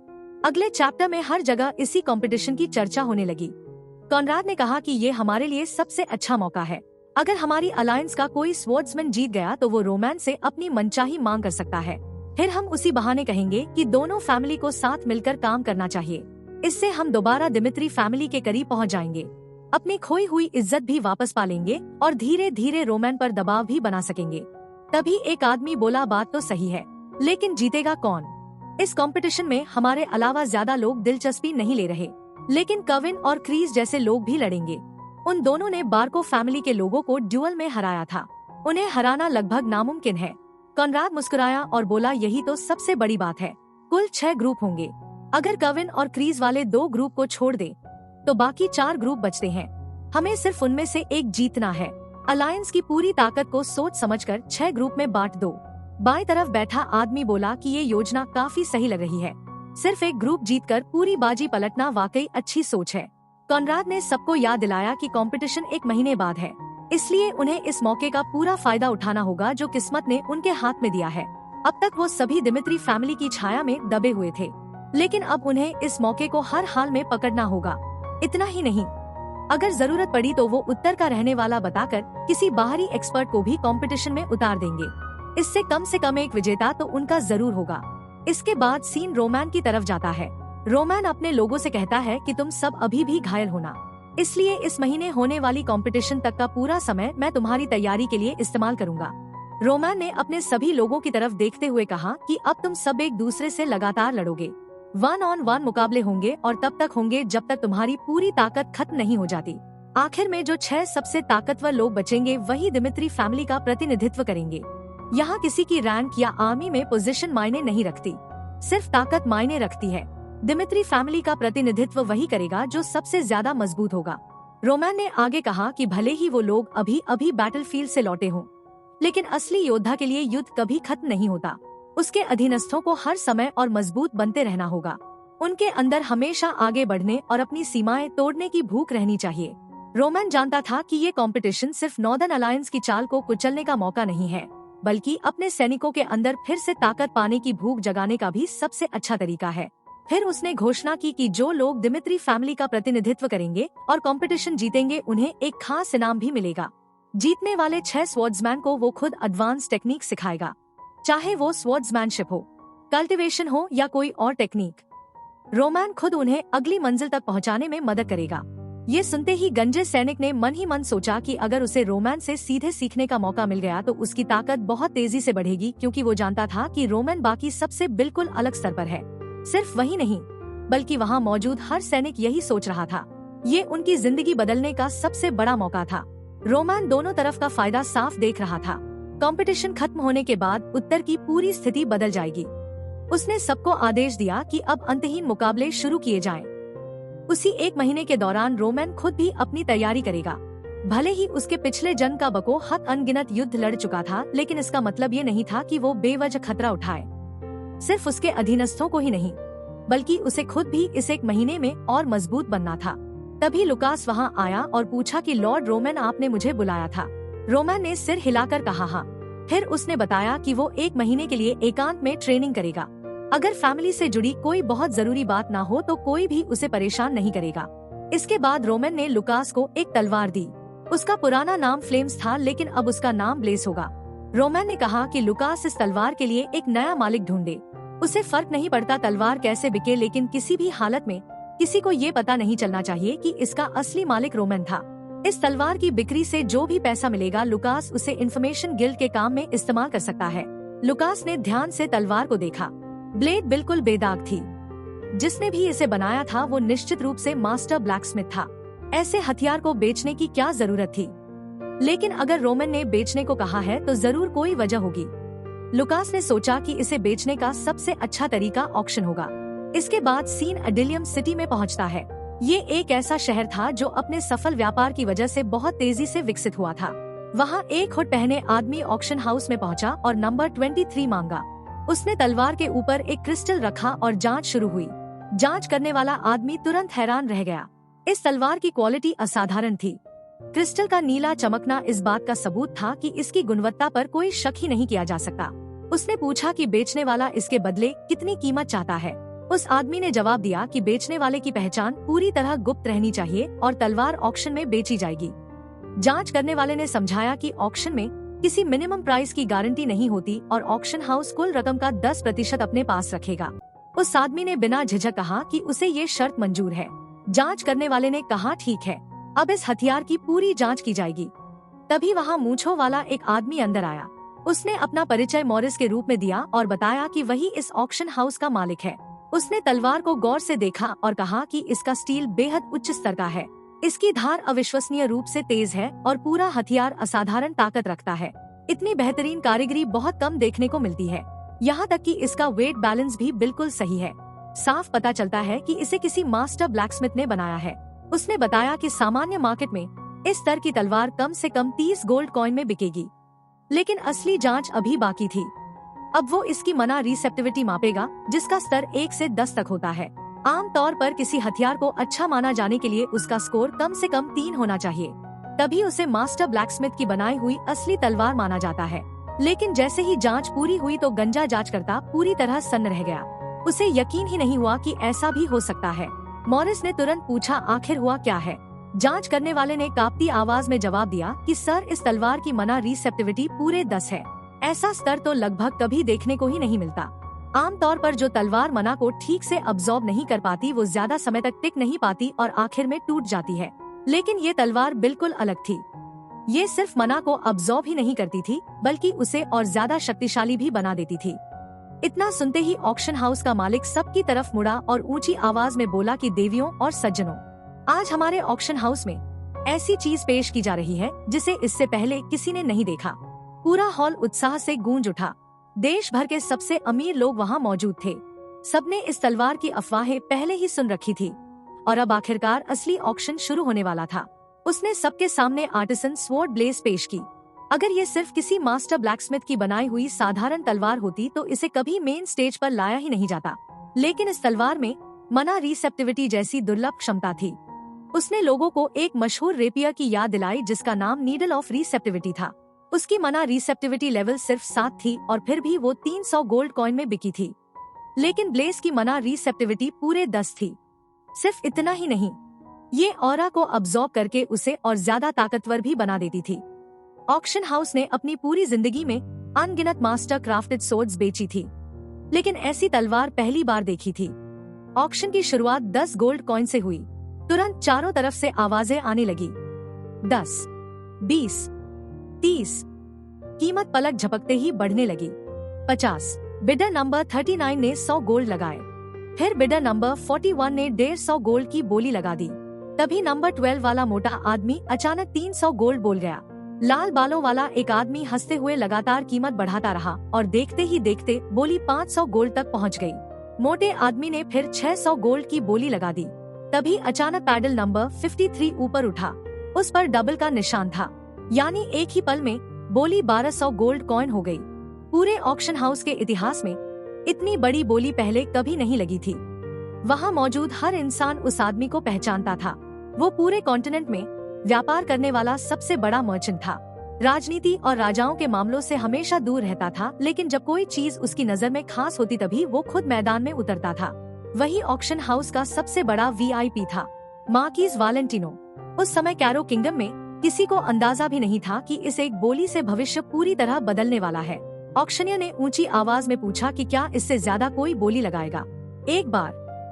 अगले चैप्टर में हर जगह इसी कंपटीशन की चर्चा होने लगी। कॉनराड ने कहा कि ये हमारे लिए सबसे अच्छा मौका है। अगर हमारी अलायंस का कोई स्वॉर्ड्समैन जीत गया तो वो रोमैन से अपनी मनचाही मांग कर सकता है। फिर हम उसी बहाने कहेंगे कि दोनों फैमिली को साथ मिलकर काम करना चाहिए। इससे हम दोबारा दिमित्री फैमिली के करीब पहुंच जाएंगे, अपनी खोई हुई इज्जत भी वापस पा लेंगे और धीरे धीरे रोमैन पर दबाव भी बना सकेंगे। तभी एक आदमी बोला, बात तो सही है, लेकिन जीतेगा कौन? इस कंपटीशन में हमारे अलावा ज्यादा लोग दिलचस्पी नहीं ले रहे, लेकिन कविन और क्रीज जैसे लोग भी लड़ेंगे। उन दोनों ने बार्को फैमिली के लोगों को ड्यूअल में हराया था, उन्हें हराना लगभग नामुमकिन है। कॉनराड मुस्कुराया और बोला, यही तो सबसे बड़ी बात है। कुल 6 ग्रुप होंगे। अगर कविन और क्रीज वाले 2 ग्रुप को छोड़ दे तो बाकी 4 ग्रुप बचते हैं। हमें सिर्फ उनमें से एक जीतना है। अलायंस की पूरी ताकत को सोच समझकर 6 ग्रुप में बांट दो। बाएं तरफ बैठा आदमी बोला कि ये योजना काफी सही लग रही है। सिर्फ एक ग्रुप जीतकर पूरी बाजी पलटना वाकई अच्छी सोच है। कॉनराड ने सबको याद दिलाया कि कंपटीशन 1 महीने बाद है, इसलिए उन्हें इस मौके का पूरा फायदा उठाना होगा जो किस्मत ने उनके हाथ में दिया है। अब तक वो सभी दिमित्री फैमिली की छाया में दबे हुए थे, लेकिन अब उन्हें इस मौके को हर हाल में पकड़ना होगा। इतना ही नहीं, अगर जरूरत पड़ी तो वो उत्तर का रहने वाला बताकर किसी बाहरी एक्सपर्ट को भी कंपटीशन में उतार देंगे। इससे कम से कम एक विजेता तो उनका जरूर होगा। इसके बाद सीन रोमैन की तरफ जाता है। रोमैन अपने लोगों से कहता है कि तुम सब अभी भी घायल होना, इसलिए इस महीने होने वाली कंपटीशन तक का पूरा समय मैं तुम्हारी तैयारी के लिए इस्तेमाल करूंगा। रोमैन ने अपने सभी लोगों की तरफ देखते हुए कहा कि अब तुम सब एक दूसरे से लगातार लड़ोगे। 1-on-1 मुकाबले होंगे और तब तक होंगे जब तक तुम्हारी पूरी ताकत खत्म नहीं हो जाती। आखिर में जो 6 सबसे ताकतवर लोग बचेंगे वही दिमित्री फैमिली का प्रतिनिधित्व करेंगे। यहाँ किसी की रैंक या आर्मी में पोजीशन मायने नहीं रखती, सिर्फ ताकत मायने रखती है। दिमित्री फैमिली का प्रतिनिधित्व वही करेगा जो सबसे ज्यादा मजबूत होगा। रोमैन ने आगे कहा कि भले ही वो लोग अभी अभी बैटलफील्ड से लौटे हों, लेकिन असली योद्धा के लिए युद्ध कभी खत्म नहीं होता। उसके अधीनस्थों को हर समय और मजबूत बनते रहना होगा। उनके अंदर हमेशा आगे बढ़ने और अपनी सीमाएं तोड़ने की भूख रहनी चाहिए। रोमैन जानता था कि ये कंपटीशन सिर्फ नॉर्दर्न अलायंस की चाल को कुचलने का मौका नहीं है, बल्कि अपने सैनिकों के अंदर फिर से ताकत पाने की भूख जगाने का भी सबसे अच्छा तरीका है। फिर उसने घोषणा की कि जो लोग दिमित्री फैमिली का प्रतिनिधित्व करेंगे और कंपटीशन जीतेंगे उन्हें एक खास इनाम भी मिलेगा। जीतने वाले 6 स्वॉर्ड्समैन को वो खुद एडवांस टेक्निक सिखाएगा, चाहे वो स्वॉर्ड्समैनशिप हो, कल्टीवेशन हो या कोई और टेक्निक। रोमैन खुद उन्हें अगली मंजिल तक पहुंचाने में मदद करेगा। ये सुनते ही गंजे सैनिक ने मन ही मन सोचा कि अगर उसे रोमैन से सीधे सीखने का मौका मिल गया तो उसकी ताकत बहुत तेजी से बढ़ेगी, क्योंकि वो जानता था कि रोमैन बाकी सबसे बिल्कुल अलग स्तर पर है। सिर्फ वही नहीं, बल्कि वहाँ मौजूद हर सैनिक यही सोच रहा था। ये उनकी जिंदगी बदलने का सबसे बड़ा मौका था। रोमैन दोनों तरफ का फायदा साफ देख रहा था। कंपटीशन खत्म होने के बाद उत्तर की पूरी स्थिति बदल जाएगी। उसने सबको आदेश दिया कि अब अंतहीन मुकाबले शुरू किए जाएं। उसी 1 महीने के दौरान रोमैन खुद भी अपनी तैयारी करेगा। भले ही उसके पिछले जन्म का बको हद अनगिनत युद्ध लड़ चुका था, लेकिन इसका मतलब ये नहीं था कि वो बेवजह खतरा उठाए। सिर्फ उसके अधीनस्थों को ही नहीं, बल्कि उसे खुद भी इस 1 महीने में और मजबूत बनना था। तभी लुकास वहाँ आया और पूछा कि लॉर्ड रोमैन, आपने मुझे बुलाया था। रोमैन ने सिर हिलाकर कहा हाँ। फिर उसने बताया कि वो 1 महीने के लिए एकांत में ट्रेनिंग करेगा। अगर फैमिली से जुड़ी कोई बहुत जरूरी बात ना हो तो कोई भी उसे परेशान नहीं करेगा। इसके बाद रोमैन ने लुकास को एक तलवार दी। उसका पुराना नाम फ्लेम्स था, लेकिन अब उसका नाम ब्लेस होगा। रोमैन ने कहा कि लुकास इस तलवार के लिए एक नया मालिक ढूंढे। उसे फर्क नहीं पड़ता तलवार कैसे बिके, लेकिन किसी भी हालत में किसी को ये पता नहीं चलना चाहिए कि इसका असली मालिक रोमैन था। इस तलवार की बिक्री से जो भी पैसा मिलेगा लुकास उसे इन्फॉर्मेशन गिल्ड के काम में इस्तेमाल कर सकता है। लुकास ने ध्यान से तलवार को देखा। ब्लेड बिल्कुल बेदाग थी। जिसने भी इसे बनाया था वो निश्चित रूप से मास्टर ब्लैकस्मिथ था। ऐसे हथियार को बेचने की क्या जरूरत थी? लेकिन अगर रोमन ने बेचने को कहा है तो जरूर कोई वजह होगी। लुकास ने सोचा कि इसे बेचने का सबसे अच्छा तरीका ऑक्शन होगा। इसके बाद सीन एडिलियम सिटी में पहुंचता है। ये एक ऐसा शहर था जो अपने सफल व्यापार की वजह से बहुत तेजी से विकसित हुआ था। वहाँ एक हुड पहने आदमी ऑक्शन हाउस में पहुंचा और नंबर 23 मांगा। उसने तलवार के ऊपर एक क्रिस्टल रखा और जांच शुरू हुई। जांच करने वाला आदमी तुरंत हैरान रह गया। इस तलवार की क्वालिटी असाधारण थी। क्रिस्टल का नीला चमकना इस बात का सबूत था कि इसकी गुणवत्ता पर कोई शक ही नहीं किया जा सकता। उसने पूछा कि बेचने वाला इसके बदले कितनी कीमत चाहता है। उस आदमी ने जवाब दिया कि बेचने वाले की पहचान पूरी तरह गुप्त रहनी चाहिए और तलवार ऑक्शन में बेची जाएगी। जांच करने वाले ने समझाया कि ऑक्शन में किसी मिनिमम प्राइस की गारंटी नहीं होती और ऑक्शन हाउस कुल रकम का 10% अपने पास रखेगा। उस आदमी ने बिना झिझक कहा कि उसे ये शर्त मंजूर है। जांच करने वाले ने कहा ठीक है, अब इस हथियार की पूरी जांच की जाएगी। तभी वहाँ मूंछों वाला एक आदमी अंदर आया। उसने अपना परिचय मॉरिस के रूप में दिया और बताया कि वही इस ऑक्शन हाउस का मालिक है। उसने तलवार को गौर से देखा और कहा कि इसका स्टील बेहद उच्च स्तर का है। इसकी धार अविश्वसनीय रूप से तेज है और पूरा हथियार असाधारण ताकत रखता है। इतनी बेहतरीन कारीगरी बहुत कम देखने को मिलती है। यहाँ तक कि इसका वेट बैलेंस भी बिल्कुल सही है। साफ पता चलता है कि इसे किसी मास्टर ब्लैकस्मिथ ने बनाया है। उसने बताया कि सामान्य मार्केट में इस स्तर की तलवार कम से कम 30 गोल्ड कॉइन में बिकेगी, लेकिन असली जांच अभी बाकी थी। अब वो इसकी मना रिसेप्टिविटी मापेगा, जिसका स्तर 1 से 10 तक होता है। आम तौर पर किसी हथियार को अच्छा माना जाने के लिए उसका स्कोर कम से कम 3 होना चाहिए, तभी उसे मास्टर ब्लैकस्मिथ की बनाई हुई असली तलवार माना जाता है। लेकिन जैसे ही जांच पूरी हुई तो गंजा जांचकर्ता पूरी तरह सन्न रह गया। उसे यकीन ही नहीं हुआ कि ऐसा भी हो सकता है। मॉरिस ने तुरंत पूछा, आखिर हुआ क्या है? जांच करने वाले ने कांपती आवाज में जवाब दिया कि सर, इस तलवार की मना रिसेप्टिविटी पूरे 10 है। ऐसा स्तर तो लगभग कभी देखने को ही नहीं मिलता। आमतौर पर जो तलवार मना को ठीक से अब्सॉर्ब नहीं कर पाती वो ज्यादा समय तक टिक नहीं पाती और आखिर में टूट जाती है। लेकिन ये तलवार बिल्कुल अलग थी। ये सिर्फ मना को अब्सॉर्ब ही नहीं करती थी, बल्कि उसे और ज्यादा शक्तिशाली भी बना देती थी। इतना सुनते ही ऑक्शन हाउस का मालिक सबकी तरफ मुड़ा और ऊंची आवाज में बोला कि देवियों और सज्जनों, आज हमारे ऑक्शन हाउस में ऐसी चीज पेश की जा रही है जिसे इससे पहले किसी ने नहीं देखा। पूरा हॉल उत्साह से गूंज उठा। देश भर के सबसे अमीर लोग वहाँ मौजूद थे। सबने इस तलवार की अफवाहें पहले ही सुन रखी थी और अब आखिरकार असली ऑक्शन शुरू होने वाला था। उसने सबके सामने आर्टिसन स्वॉर्ड ब्लेज पेश की। अगर ये सिर्फ किसी मास्टर ब्लैकस्मिथ की बनाई हुई साधारण तलवार होती तो इसे कभी मेन स्टेज पर लाया ही नहीं जाता, लेकिन इस तलवार में मना रिसेप्टिविटी जैसी दुर्लभ क्षमता थी। उसने लोगों को एक मशहूर रेपियर की याद दिलाई जिसका नाम नीडल ऑफ रिसेप्टिविटी था। उसकी मना रिसेप्टिविटी लेवल सिर्फ 7 थी और फिर भी वो 300 गोल्ड कॉइन में बिकी थी। लेकिन ब्लेज की मना रिसेप्टिविटी पूरे 10 थी। सिर्फ इतना ही नहीं, ये ऑरा को अब्सॉर्ब करके उसे और ज्यादा ताकतवर भी बना देती थी। ऑक्शन हाउस ने अपनी पूरी जिंदगी में अनगिनत मास्टर क्राफ्टेड सोर्ड्स बेची थी, लेकिन ऐसी तलवार पहली बार देखी थी। ऑक्शन की शुरुआत 10 गोल्ड कॉइन से हुई। तुरंत चारों तरफ से आवाजें आने लगी। 10, 20, 30। कीमत पलक झपकते ही बढ़ने लगी। 50। बिडर नंबर 39 ने 100 गोल्ड लगाए। फिर बिडर नंबर 41 ने 150 गोल्ड की बोली लगा दी। तभी नंबर 12 वाला मोटा आदमी अचानक 300 गोल्ड बोल गया। लाल बालों वाला एक आदमी हंसते हुए लगातार कीमत बढ़ाता रहा और देखते ही देखते बोली 500 गोल्ड तक पहुंच गई। मोटे आदमी ने फिर 600 गोल्ड की बोली लगा दी। तभी अचानक पैडल नंबर 53 ऊपर उठा। उस पर डबल का निशान था, यानी एक ही पल में बोली 1200 गोल्ड कॉइन हो गई। पूरे ऑक्शन हाउस के इतिहास में इतनी बड़ी बोली पहले कभी नहीं लगी थी। वहाँ मौजूद हर इंसान उस आदमी को पहचानता था। वो पूरे कॉन्टिनेंट में व्यापार करने वाला सबसे बड़ा मर्चेंट था। राजनीति और राजाओं के मामलों से हमेशा दूर रहता था, लेकिन जब कोई चीज उसकी नजर में खास होती तभी वो खुद मैदान में उतरता था। वही ऑक्शन हाउस का सबसे बड़ा VIP था, मार्किस वालेंटिनो। उस समय कैरो किंगडम में किसी को अंदाजा भी नहीं था कि इस एक बोली से भविष्य पूरी तरह बदलने वाला है। ऑक्शनियर ने ऊंची आवाज में पूछा कि क्या इससे ज्यादा कोई बोली लगाएगा। 1 बार,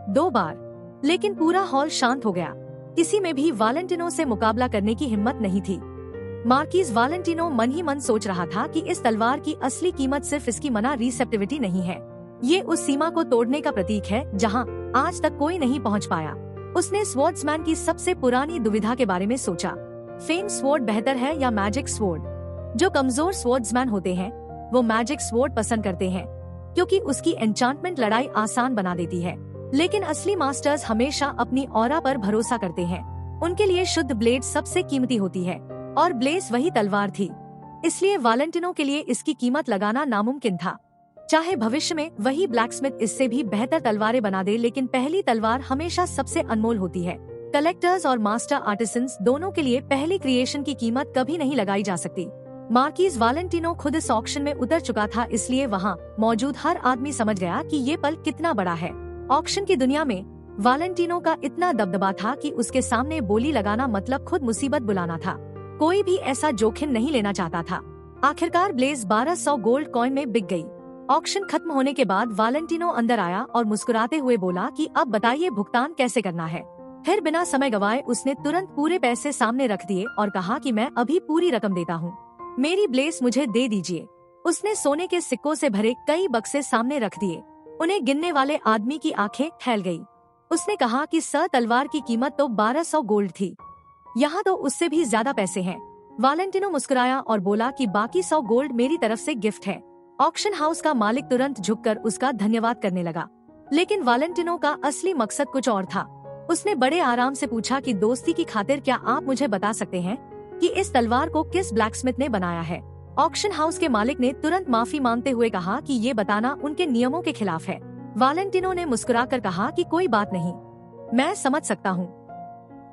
2 बार, लेकिन पूरा हॉल शांत हो गया। किसी में भी वालेंटिनो से मुकाबला करने की हिम्मत नहीं थी। मार्किस वालेंटिनो मन ही मन सोच रहा था कि इस तलवार की असली कीमत सिर्फ इसकी मना रिसेप्टिविटी नहीं है, ये उस सीमा को तोड़ने का प्रतीक है जहां आज तक कोई नहीं पहुंच पाया। उसने स्वॉर्ड्समैन की सबसे पुरानी दुविधा के बारे में सोचा, फेम स्वॉर्ड बेहतर है या मैजिक स्वॉर्ड। जो कमजोर स्वॉर्ड्समैन होते हैं वो मैजिक स्वॉर्ड पसंद करते हैं क्योंकि उसकी एन्चांटमेंट लड़ाई आसान बना देती है। लेकिन असली मास्टर्स हमेशा अपनी ऑरा पर भरोसा करते हैं। उनके लिए शुद्ध ब्लेड सबसे कीमती होती है और ब्लेज वही तलवार थी। इसलिए वालेंटिनो के लिए इसकी कीमत लगाना नामुमकिन था। चाहे भविष्य में वही ब्लैकस्मिथ इससे भी बेहतर तलवारें बना दे, लेकिन पहली तलवार हमेशा सबसे अनमोल होती है। कलेक्टर्स और मास्टर आर्टिसंस दोनों के लिए पहली क्रिएशन की कीमत कभी नहीं लगाई जा सकती। मार्किस वालेंटिनो खुद इस ऑक्शन में उतर चुका था, इसलिए वहाँ मौजूद हर आदमी समझ गया कि ये पल कितना बड़ा है। ऑक्शन की दुनिया में वालेंटिनो का इतना दबदबा था कि उसके सामने बोली लगाना मतलब खुद मुसीबत बुलाना था। कोई भी ऐसा जोखिम नहीं लेना चाहता था। आखिरकार ब्लेज 1200 गोल्ड कॉइन में बिक गई। ऑक्शन खत्म होने के बाद वालेंटिनो अंदर आया और मुस्कुराते हुए बोला कि अब बताइए भुगतान कैसे करना है। फिर बिना समय गवाए उसने तुरंत पूरे पैसे सामने रख दिए और कहा कि मैं अभी पूरी रकम देता हूँ, मेरी ब्लेस मुझे दे दीजिए। उसने सोने के सिक्कों से भरे कई बक्से सामने रख दिए। उन्हें गिनने वाले आदमी की आंखें फैल गई। उसने कहा कि सर, तलवार की कीमत तो 1200 गोल्ड थी, यहाँ तो उससे भी ज्यादा पैसे हैं। वालेंटिनो मुस्कुराया और बोला कि बाकी 100 गोल्ड मेरी तरफ से गिफ्ट है। ऑक्शन हाउस का मालिक तुरंत झुककर उसका धन्यवाद करने लगा, लेकिन वालेंटिनो का असली मकसद कुछ और था। उसने बड़े आराम से पूछा कि दोस्ती की खातिर क्या आप मुझे बता सकते हैं कि इस तलवार को किस ब्लैकस्मिथ ने बनाया है। ऑक्शन हाउस के मालिक ने तुरंत माफी मांगते हुए कहा कि ये बताना उनके नियमों के खिलाफ है। वालेंटिनो ने मुस्कुराकर कहा कि कोई बात नहीं, मैं समझ सकता हूँ।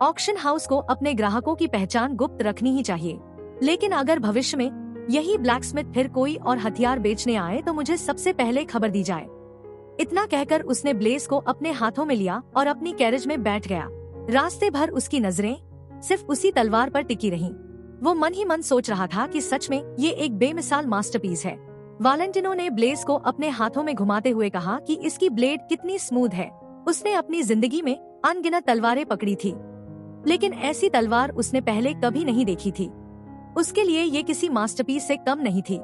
ऑक्शन हाउस को अपने ग्राहकों की पहचान गुप्त रखनी ही चाहिए, लेकिन अगर भविष्य में यही ब्लैकस्मिथ फिर कोई और हथियार बेचने आए तो मुझे सबसे पहले खबर दी जाए। इतना कहकर उसने ब्लेज को अपने हाथों में लिया और अपनी कैरेज में बैठ गया। रास्ते भर उसकी नजरें सिर्फ उसी तलवार पर टिकी रहीं। वो मन ही मन सोच रहा था कि सच में ये एक बेमिसाल मास्टरपीस है। वालेंटिनो ने ब्लेज को अपने हाथों में घुमाते हुए कहा कि इसकी ब्लेड कितनी स्मूथ है। उसने अपनी जिंदगी में अनगिनत तलवारें पकड़ी थी, लेकिन ऐसी तलवार उसने पहले कभी नहीं देखी थी। उसके लिए ये किसी मास्टरपीस से कम नहीं थी,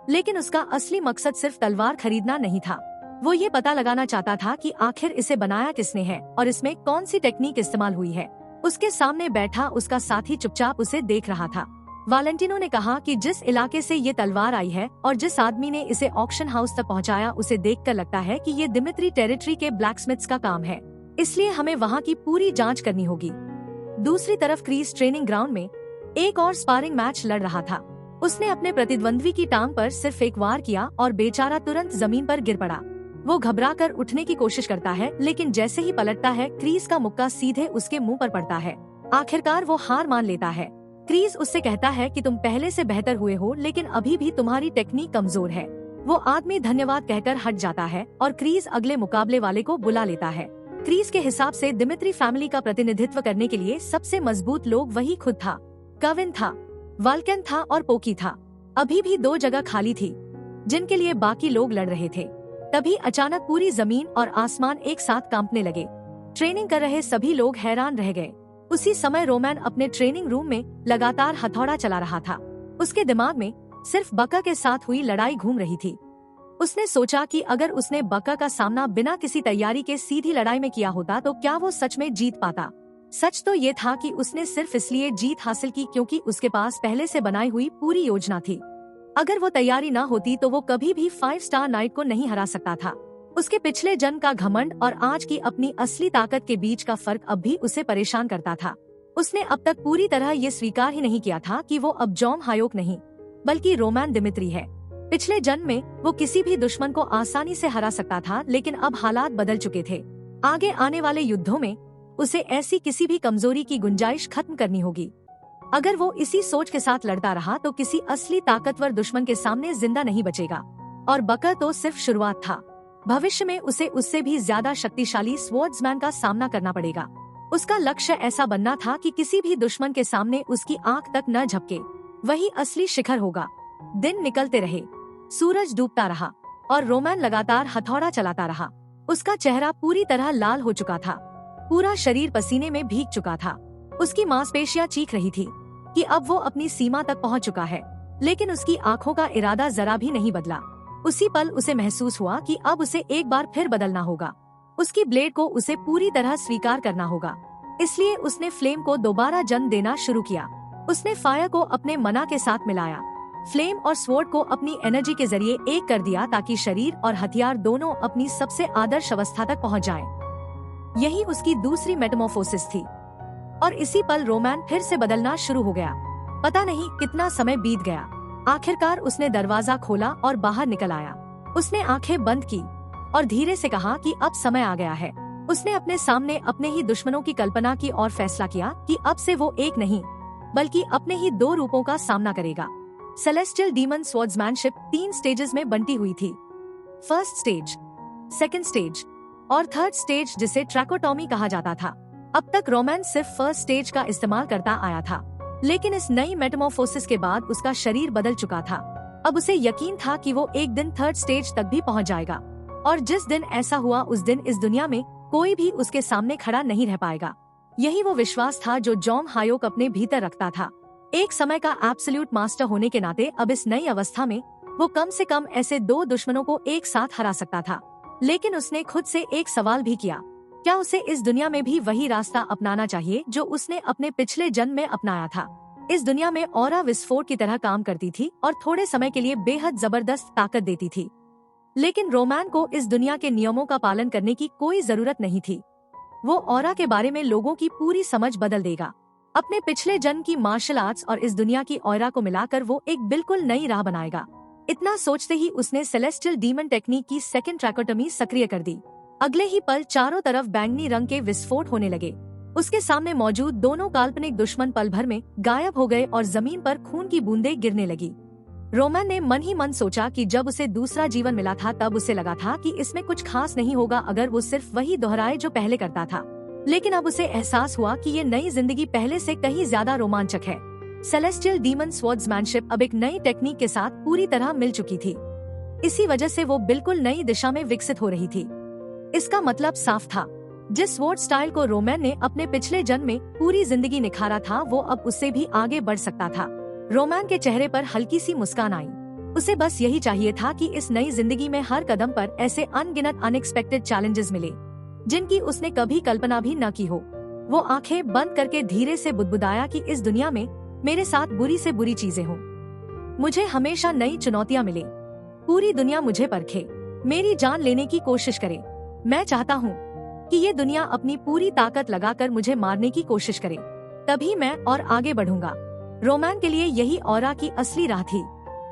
लेकिन उसका असली मकसद सिर्फ तलवार खरीदना नहीं था। वो ये पता लगाना चाहता था कि आखिर इसे बनाया किसने है और इसमें कौन सी टेक्निक इस्तेमाल हुई है। उसके सामने बैठा उसका साथी चुपचाप उसे देख रहा था। वालेंटिनो ने कहा कि जिस इलाके से ये तलवार आई है और जिस आदमी ने इसे ऑक्शन हाउस तक पहुंचाया, उसे देखकर लगता है कि ये दिमित्री टेरिटरी के ब्लैकस्मिथ्स का काम है, इसलिए हमें वहाँ की पूरी जांच करनी होगी। दूसरी तरफ क्रीज ट्रेनिंग ग्राउंड में एक और स्पारिंग मैच लड़ रहा था। उसने अपने प्रतिद्वंद्वी की टांग पर सिर्फ एक वार किया और बेचारा तुरंत जमीन पर गिर पड़ा। वो घबराकर उठने की कोशिश करता है, लेकिन जैसे ही पलटता है क्रीज का मुक्का सीधे उसके मुंह पर पड़ता है। आखिरकार वो हार मान लेता है। क्रीज उससे कहता है कि तुम पहले से बेहतर हुए हो, लेकिन अभी भी तुम्हारी टेक्निक कमजोर है। वो आदमी धन्यवाद कहकर हट जाता है और क्रीज अगले मुकाबले वाले को बुला लेता है। क्रीज के हिसाब से दिमित्री फैमिली का प्रतिनिधित्व करने के लिए सबसे मजबूत लोग वही खुद था। कविन था, वाल्कन था और पोकी था। अभी भी 2 जगह खाली थी जिनके लिए बाकी लोग लड़ रहे थे। तभी अचानक पूरी जमीन और आसमान एक साथ कांपने लगे। ट्रेनिंग कर रहे सभी लोग हैरान रह गए। उसी समय रोमैन अपने ट्रेनिंग रूम में लगातार हथौड़ा चला रहा था। उसके दिमाग में सिर्फ बका के साथ हुई लड़ाई घूम रही थी। उसने सोचा कि अगर उसने बका का सामना बिना किसी तैयारी के सीधी लड़ाई में किया होता तो क्या वो सच में जीत पाता। सच तो ये था कि उसने सिर्फ इसलिए जीत हासिल की क्योंकि उसके पास पहले से बनाई हुई पूरी योजना थी। अगर वो तैयारी न होती तो वो कभी भी 5 स्टार नाइट को नहीं हरा सकता था। उसके पिछले जन्म का घमंड और आज की अपनी असली ताकत के बीच का फर्क अब भी उसे परेशान करता था। उसने अब तक पूरी तरह ये स्वीकार ही नहीं किया था कि वो अब जॉम हायोक नहीं, बल्कि रोमैन दिमित्री है। पिछले जन्म में वो किसी भी दुश्मन को आसानी से हरा सकता था, लेकिन अब हालात बदल चुके थे। आगे आने वाले युद्धों में उसे ऐसी किसी भी कमजोरी की गुंजाइश खत्म करनी होगी। अगर वो इसी सोच के साथ लड़ता रहा तो किसी असली ताकतवर दुश्मन के सामने जिंदा नहीं बचेगा। और बकर तो सिर्फ शुरुआत था। भविष्य में उसे उससे भी ज्यादा शक्तिशाली स्वॉर्ड्समैन का सामना करना पड़ेगा। उसका लक्ष्य ऐसा बनना था कि किसी भी दुश्मन के सामने उसकी आंख तक न झपके। वही असली शिखर होगा। दिन निकलते रहे, सूरज डूबता रहा और रोमैन लगातार हथौड़ा चलाता रहा। उसका चेहरा पूरी तरह लाल हो चुका था, पूरा शरीर पसीने में भीग चुका था। उसकी मांसपेशियां चीख रही थी कि अब वो अपनी सीमा तक पहुंच चुका है, लेकिन उसकी आंखों का इरादा जरा भी नहीं बदला। उसी पल उसे महसूस हुआ कि अब उसे एक बार फिर बदलना होगा। उसकी ब्लेड को उसे पूरी तरह स्वीकार करना होगा। इसलिए उसने फ्लेम को दोबारा जन्म देना शुरू किया। उसने फायर को अपने मना के साथ मिलाया, फ्लेम और स्वॉर्ड को अपनी एनर्जी के जरिए एक कर दिया ताकि शरीर और हथियार दोनों अपनी सबसे आदर्श अवस्था तक पहुंच जाएं। यही उसकी दूसरी मेटामॉर्फोसिस थी। और इसी पल रोमैन फिर से बदलना शुरू हो गया। पता नहीं कितना समय बीत गया। आखिरकार उसने दरवाजा खोला और बाहर निकल आया। उसने आंखें बंद की और धीरे से कहा कि अब समय आ गया है। उसने अपने सामने अपने ही दुश्मनों की कल्पना की और फैसला किया कि अब से वो एक नहीं बल्कि अपने ही 2 रूपों का सामना करेगा। सेलेस्टियल डीमन स्वॉर्ड्समैनशिप 3 स्टेजेस में बंटी हुई थी। फर्स्ट स्टेज, सेकंड स्टेज और थर्ड स्टेज, जिसे ट्रैकोटॉमी कहा जाता था। अब तक रोमैन सिर्फ फर्स्ट स्टेज का इस्तेमाल करता आया था। लेकिन इस नई मेटामॉर्फोसिस के बाद उसका शरीर बदल चुका था। अब उसे यकीन था कि वो एक दिन 3rd स्टेज तक भी पहुंच जाएगा, और जिस दिन ऐसा हुआ उस दिन इस दुनिया में कोई भी उसके सामने खड़ा नहीं रह पाएगा। यही वो विश्वास था जो जॉन हायोक अपने भीतर रखता था। एक समय का एब्सोल्यूट मास्टर होने के नाते अब इस नई अवस्था में वो कम से कम ऐसे 2 दुश्मनों को एक साथ हरा सकता था। लेकिन उसने खुद से एक सवाल भी किया, क्या उसे इस दुनिया में भी वही रास्ता अपनाना चाहिए जो उसने अपने पिछले जन्म में अपनाया था। इस दुनिया में ऑरा विस्फोट की तरह काम करती थी और थोड़े समय के लिए बेहद जबरदस्त ताकत देती थी। लेकिन रोमैन को इस दुनिया के नियमों का पालन करने की कोई जरूरत नहीं थी। वो ऑरा के बारे में लोगों की पूरी समझ बदल देगा। अपने पिछले जन्म की मार्शल आर्ट्स और इस दुनिया की ऑरा को मिलाकर वो एक बिल्कुल नई राह बनाएगा। इतना सोचते ही उसने सेलेस्टियल डीमन टेक्निक की 2nd ट्रैकोटमी सक्रिय कर दी। अगले ही पल चारों तरफ बैंगनी रंग के विस्फोट होने लगे। उसके सामने मौजूद दोनों काल्पनिक दुश्मन पल भर में गायब हो गए और जमीन पर खून की बूंदें गिरने लगी। रोमन ने मन ही मन सोचा कि जब उसे दूसरा जीवन मिला था तब उसे लगा था कि इसमें कुछ खास नहीं होगा अगर वो सिर्फ वही दोहराए जो पहले करता था। लेकिन अब उसे एहसास हुआ कि ये नई जिंदगी पहले से कहीं ज्यादा रोमांचक है। सेलेस्टियल डीमन स्वॉर्ड्समैनशिप अब एक नई टेक्निक के साथ पूरी तरह मिल चुकी थी। इसी वजह से वो बिल्कुल नई दिशा में विकसित हो रही थी। इसका मतलब साफ था, जिस स्वॉर्ड स्टाइल को रोमैन ने अपने पिछले जन्म में पूरी जिंदगी निखारा था वो अब उससे भी आगे बढ़ सकता था। रोमैन के चेहरे पर हल्की सी मुस्कान आई। उसे बस यही चाहिए था कि इस नई जिंदगी में हर कदम पर ऐसे अनगिनत अनएक्सपेक्टेड चैलेंजेस मिले जिनकी उसने कभी कल्पना भी न की हो। वो आंखें बंद करके धीरे से बुदबुदाया कि इस दुनिया में मेरे साथ बुरी से बुरी चीजें हों, मुझे हमेशा नई चुनौतियां मिले, पूरी दुनिया मुझे परखे, मेरी जान लेने की कोशिश करे। मैं चाहता हूँ कि ये दुनिया अपनी पूरी ताकत लगाकर मुझे मारने की कोशिश करे, तभी मैं और आगे बढ़ूंगा। रोमैन के लिए यही ऑरा की असली राह थी,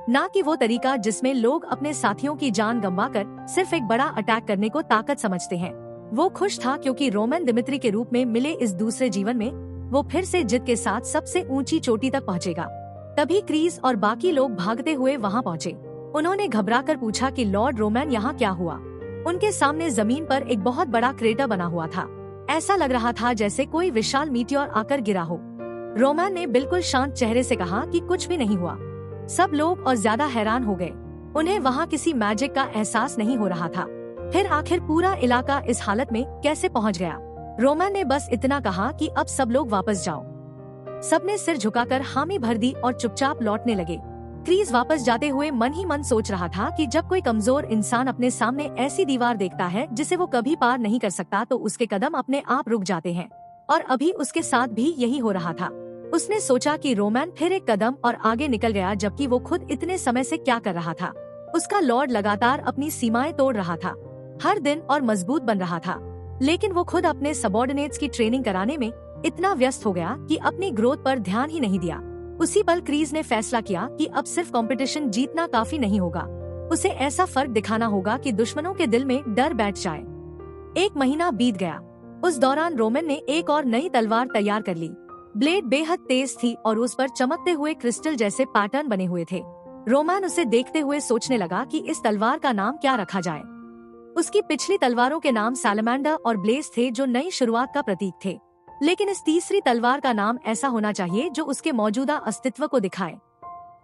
ना कि वो तरीका जिसमें लोग अपने साथियों की जान गंवाकर सिर्फ एक बड़ा अटैक करने को ताकत समझते हैं। वो खुश था क्योंकि रोमन दिमित्री के रूप में मिले इस दूसरे जीवन में वो फिर से जिद के साथ सबसे ऊंची चोटी तक पहुंचेगा। तभी क्रीज और बाकी लोग भागते हुए वहां पहुंचे। उन्होंने घबराकर पूछा कि लॉर्ड रोमन यहाँ क्या हुआ। उनके सामने जमीन पर एक बहुत बड़ा क्रेटर बना हुआ था। ऐसा लग रहा था जैसे कोई विशाल मीटियोर आकर गिरा हो। रोमन ने बिल्कुल शांत चेहरे से कहा कि कुछ भी नहीं हुआ। सब लोग और ज्यादा हैरान हो गए। उन्हें वहाँ किसी मैजिक का एहसास नहीं हो रहा था। फिर आखिर पूरा इलाका इस हालत में कैसे पहुँच गया। रोमन ने बस इतना कहा कि अब सब लोग वापस जाओ। सबने सिर झुकाकर हामी भर दी और चुपचाप लौटने लगे। क्रीज वापस जाते हुए मन ही मन सोच रहा था कि जब कोई कमजोर इंसान अपने सामने ऐसी दीवार देखता है जिसे वो कभी पार नहीं कर सकता तो उसके कदम अपने आप रुक जाते हैं, और अभी उसके साथ भी यही हो रहा था। उसने सोचा कि रोमन फिर एक कदम और आगे निकल गया, जबकि वो खुद इतने समय से क्या कर रहा था। उसका लॉर्ड लगातार अपनी सीमाएं तोड़ रहा था, हर दिन और मजबूत बन रहा था, लेकिन वो खुद अपने सबॉर्डिनेट्स की ट्रेनिंग कराने में इतना व्यस्त हो गया कि अपनी ग्रोथ पर ध्यान ही नहीं दिया। उसी पल क्रीज ने फैसला किया कि अब सिर्फ कंपटीशन जीतना काफी नहीं होगा, उसे ऐसा फर्क दिखाना होगा कि दुश्मनों के दिल में डर बैठ जाए। 1 महीना बीत गया। उस दौरान रोमन ने एक और नई तलवार तैयार कर ली। ब्लेड बेहद तेज थी और उस पर चमकते हुए क्रिस्टल जैसे पैटर्न बने हुए थे। रोमन उसे देखते हुए सोचने लगा कि इस तलवार का नाम क्या रखा जाए। उसकी पिछली तलवारों के नाम सैलमेंडर और ब्लेज थे जो नई शुरुआत का प्रतीक थे, लेकिन इस तीसरी तलवार का नाम ऐसा होना चाहिए जो उसके मौजूदा अस्तित्व को दिखाए।